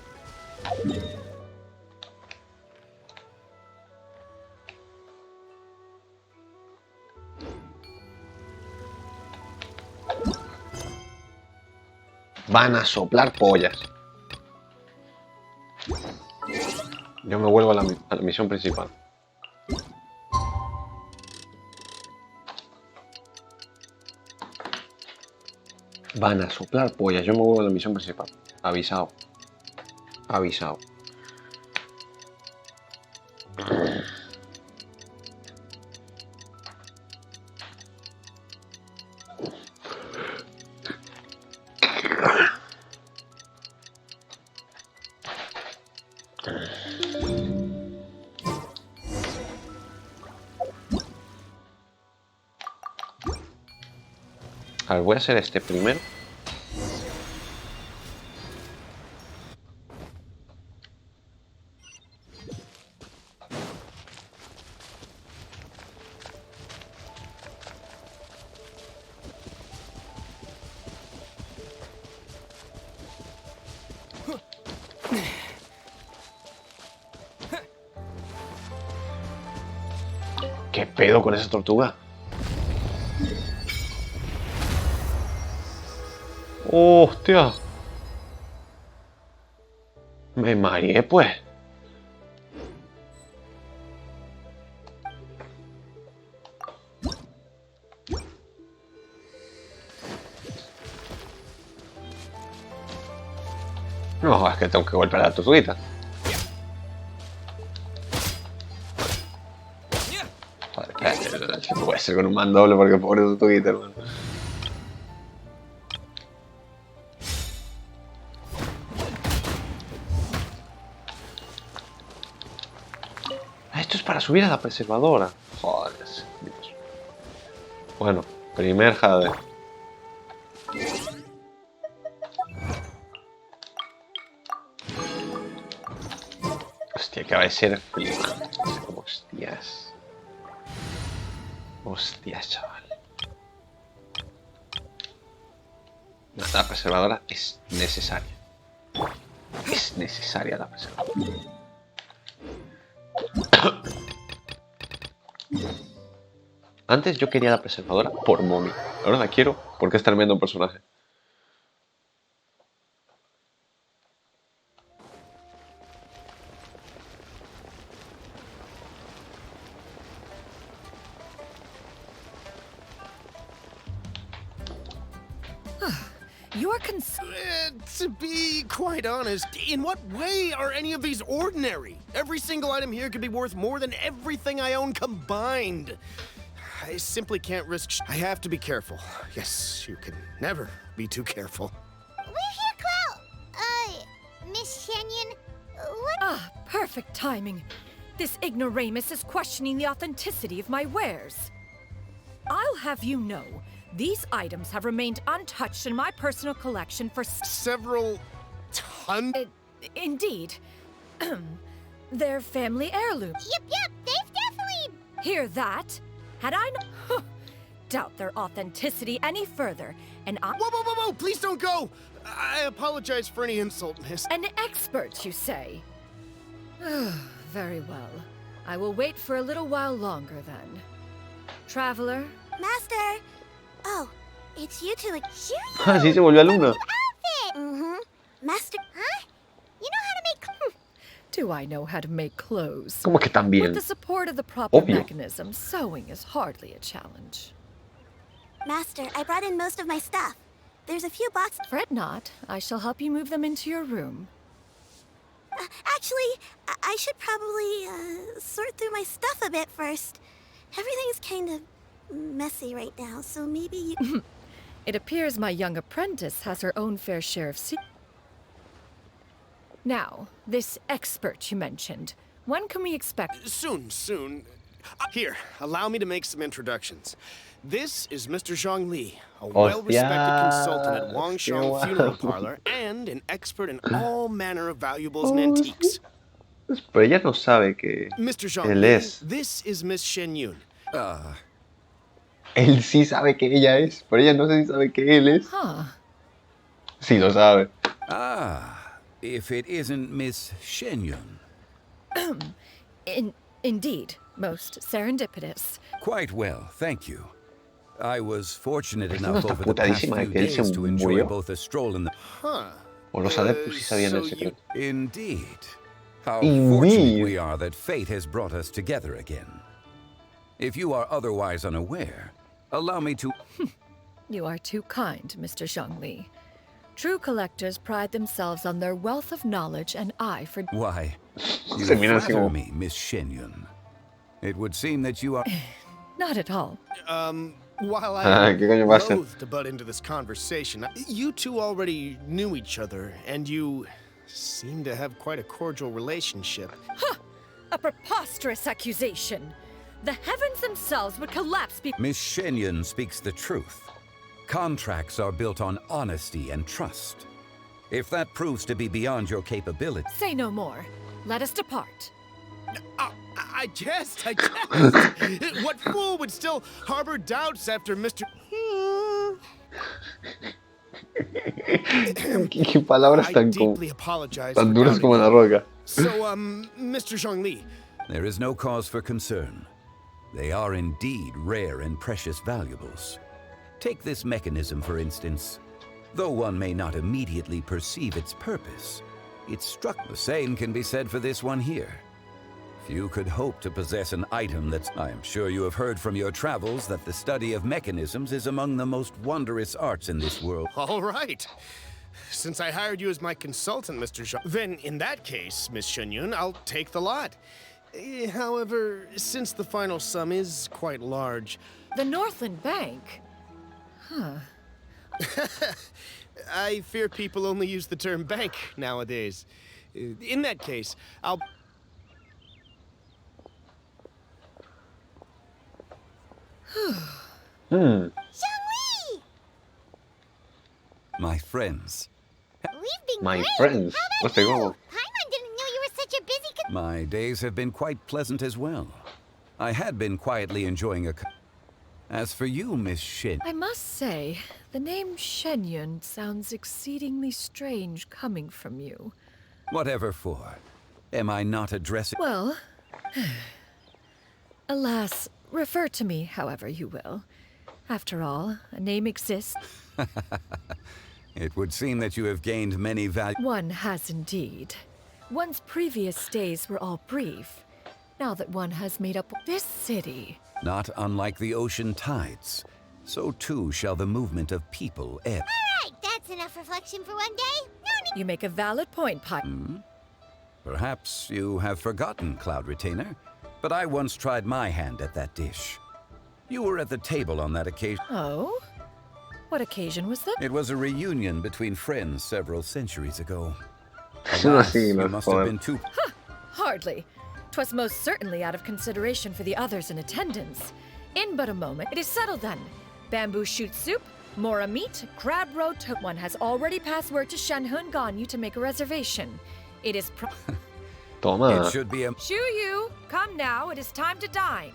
Van a soplar pollas. Yo me vuelvo a la misión principal. Van a soplar pollas. Yo me vuelvo a la misión principal. Avisado. Avisado. A ver, voy a hacer este primero. ¿Qué pedo con esa tortuga? ¡Hostia! Me mareé, pues. que tengo que golpear a la tortuguita. Joder, espérate, no puede ser con un mandoble porque pobre tortuguita, hermano. Esto es para subir a la preservadora. Joder, Dios. Bueno, primer jade. Hostia, que va a ser flipante. Hostias. Hostias, chaval. La preservadora es necesaria. Es necesaria la preservadora. Antes yo quería la preservadora por Mommy. Ahora la quiero porque es tremendo personaje. You're to be quite honest, in what way are any of these ordinary? Every single item here could be worth more than everything I own combined. I simply can't risk. I have to be careful. Yes, you can never be too careful. We're here, Clow. Miss Shenyan, what? Ah, perfect timing. This ignoramus is questioning the authenticity of my wares. I'll have you know, these items have remained untouched in my personal collection for several tons. Indeed. They're family heirlooms. Yep, they've definitely... Hear that? Had I doubt their authenticity any further, and I... Whoa, please don't go! I apologize for any insult, miss. An expert, you say? Very well. I will wait for a little while longer, then. Traveler? Master! Oh, it's you two. Ah, sí, se volvió alumna. Master, huh? You know how to make... Do I know how to make clothes? ¿Cómo que también? With the support of the proper Obvio. mechanism, sewing is hardly a challenge. Master, I brought in most of my stuff. There's a few boxes... Fret not. I shall help you move them into your room. Actually, I should probably sort through my stuff a bit first. Everything's kind of messy right now, so maybe you... It appears my young apprentice has her own fair share of Now, this expert you mentioned, when can we expect... Soon. Here, allow me to make some introductions. This is Mr. Zhang Li, a well-respected consultant at Wangshang Funeral Parlor and an expert in all manner of valuables and antiques. Pero ella no sabe que Mr. Zhang él Li, es. this is Miss Shen Yun. Él sí sabe que ella es, pero ella no sé si sabe que él es. Sí lo sabe. If it isn't Miss Shen Yun. Indeed, most serendipitous. Quite well, thank you. I was fortunate Esta no enough está over the past putadísima de few que él se days to enjoy murió. both a stroll in the... O los adeptos sí sabían el secreto. Indeed. How Indeed. fortunate we are that fate has brought us together again. If you are otherwise unaware, allow me to... You are too kind, Mr. Zhongli. True collectors pride themselves on their wealth of knowledge and eye for... Why, you Se mira así flatter como... me, Miss Shen Yun. It would seem that you are... Not at all. While I ¿Qué coño pasa? loathe to butt into this conversation, you two already knew each other, and you seem to have quite a cordial relationship. A preposterous accusation. The heavens themselves would collapse Miss Shen Yun speaks the truth. Contracts are built on honesty and trust. If that proves to be beyond your capability... Say no more. Let us depart. I jest. What fool would still harbor doubts after Mr. ¿Qué palabras tan duras como la roca? So, Mr. Zhongli. There is no cause for concern. They are indeed rare and precious valuables. Take this mechanism, for instance. Though one may not immediately perceive its purpose, it's struck. The same can be said for this one here. Few could hope to possess an item that's... I am sure you have heard from your travels that the study of mechanisms is among the most wondrous arts in this world. All right. Since I hired you as my consultant, Mr. Zhang, then in that case, Miss Shenyun, I'll take the lot. However, since the final sum is quite large... The Northland Bank? Huh. I fear people only use the term bank nowadays. In that case, I'll... My friends. We've been My great. friends. How What's about the you? goal? Paimon didn't know you were such a busy... My days have been quite pleasant as well. I had been quietly enjoying a... As for you, Miss Shin... I must say, the name Shenyun sounds exceedingly strange coming from you. Whatever for. Am I not addressing... Well... Alas, refer to me however you will. After all, a name exists. It would seem that you have gained many One has indeed. One's previous days were all brief. Now that one has made up this city... Not unlike the ocean tides, so too shall the movement of people ebb. All right, that's enough reflection for one day. No need... You make a valid point, Perhaps you have forgotten, Cloud Retainer, but I once tried my hand at that dish. You were at the table on that occasion. Oh? What occasion was that? It was a reunion between friends several centuries ago. Alas, you must have been too... Hardly. 'Twas most certainly out of consideration for the others in attendance. In but a moment, it is settled then. Bamboo shoot soup, mora meat, crab roe One has already passed word to Shenhun Ganyu to make a reservation. It is Toma. It should be a... Shu Yu, come now, it is time to dine.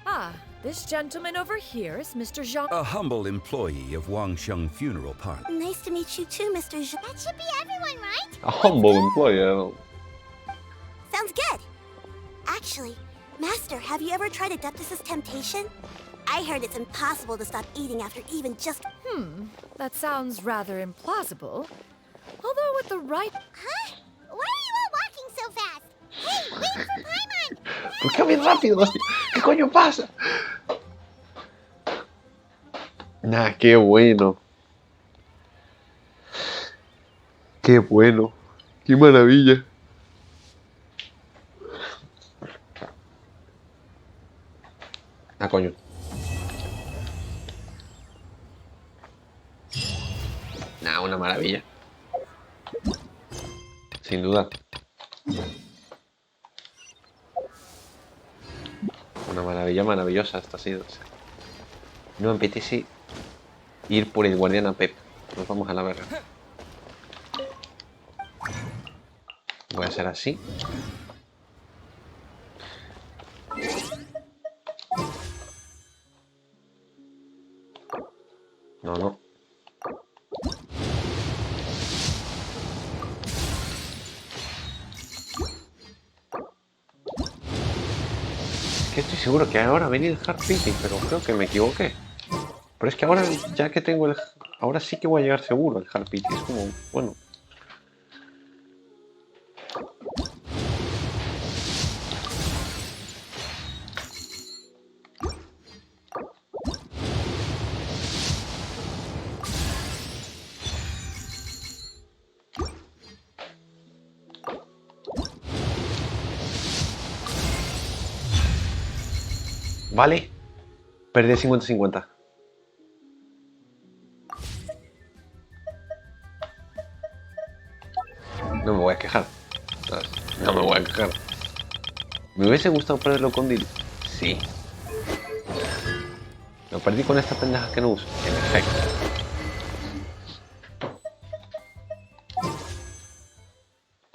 Ah, this gentleman over here is Mr. Zhang. A humble employee of Wangsheng Funeral Parlor. Nice to meet you too, Mr. Zhang. That should be everyone, right? A humble employer. Sounds good. Actually, Master, have you ever tried Adeptus' temptation? I heard it's impossible to stop eating after even just... That sounds rather implausible. Although with the right... Huh? Why are you all walking so fast? Hey, wait for Paimon! ¿Por qué bien rápido, hostia? ¿Qué coño pasa? Nah, qué bueno. Qué bueno. Qué maravilla. Ah, coño. Nah, una maravilla. Sin duda. Una maravilla maravillosa esta ha sido. No me apetece ir por el guardián a Pep. Nos vamos a la verga. Voy a hacer así. No. Es que estoy seguro que ahora venía el Hard Pity, pero creo que me equivoqué. Pero es que ahora, ya que tengo el... Ahora sí que voy a llegar seguro al Hard Pity. Es como, bueno... Vale, perdí 50-50. No me voy a quejar. No me voy a quejar. ¿Me hubiese gustado perderlo con Dil? Sí. Lo perdí con esta pendeja que no uso. En efecto.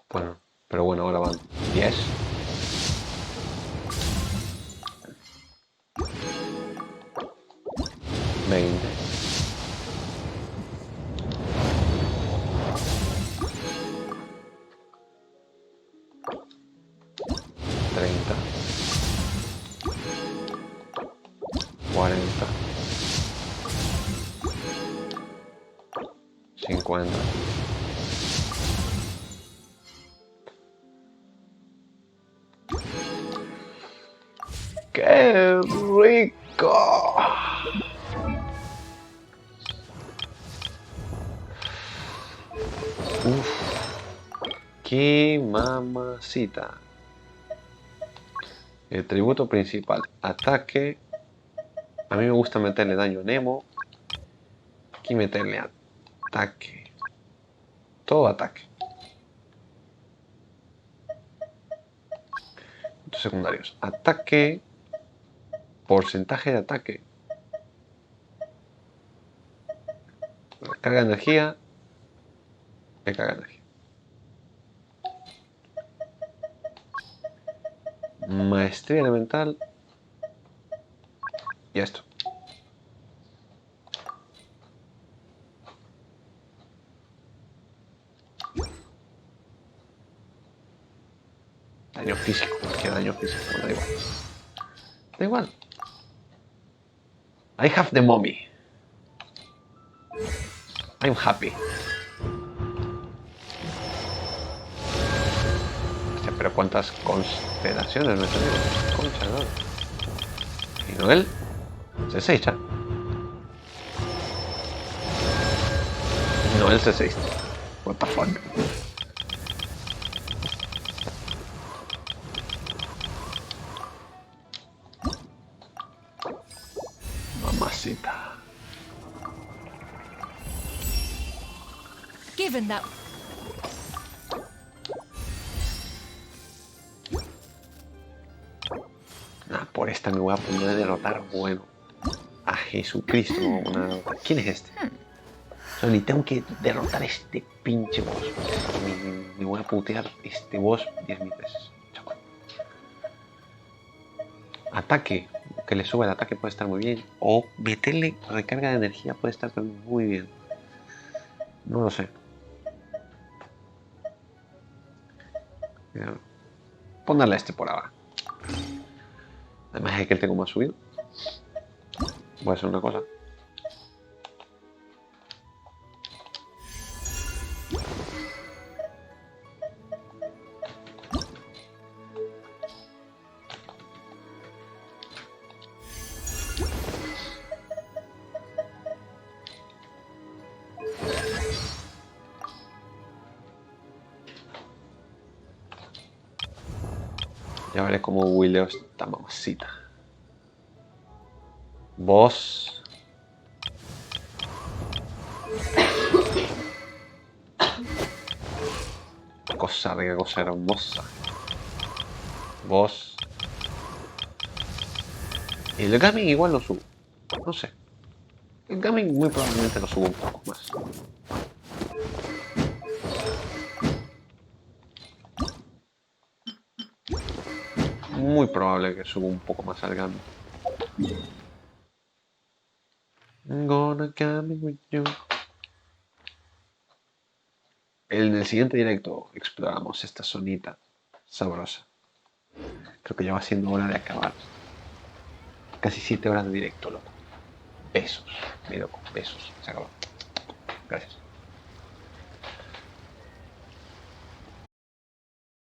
Bueno, pero bueno, ahora van 10. ¡Qué rico! ¡Qué mamacita! El tributo principal. Ataque. A mí me gusta meterle daño a Nemo. Aquí meterle ataque. Todo ataque. Puntos secundarios. Ataque. Porcentaje de ataque. Recarga de energía. Recarga de energía. Maestría elemental. Y esto. Daño físico. ¿Qué daño físico? Da igual. Da igual. I have the mommy. I'm happy. Hostia, pero cuántas constelaciones me tenemos. Concha, ¿no? Y Noel se echa. Noel se echa. What the fuck. Mamacita. Given that. Nah, por esta me voy a poner a derrotar, bueno, a Jesucristo. ¿Quién es este? O sea, ni tengo que derrotar a este pinche boss. Me voy a putear este boss 10.000 veces. Chaval. Ataque. Que le suba el ataque puede estar muy bien. O meterle recarga de energía puede estar también muy bien. No lo sé. Póngale a este por ahora. Además es que él tengo más subido. Voy a hacer una cosa. Ya veré cómo willeo esta mamacita. Boss. Cosa rica, cosa hermosa. Boss. Y el gaming igual lo subo. No sé. El gaming muy probablemente lo subo un poco más. Muy probable que suba un poco más al gaming. I'm gonna gaming with you. En el siguiente directo exploramos esta zonita sabrosa. Creo que ya va siendo hora de acabar. Casi 7 horas de directo, loco. Besos, mi loco, besos. Se acabó. Gracias.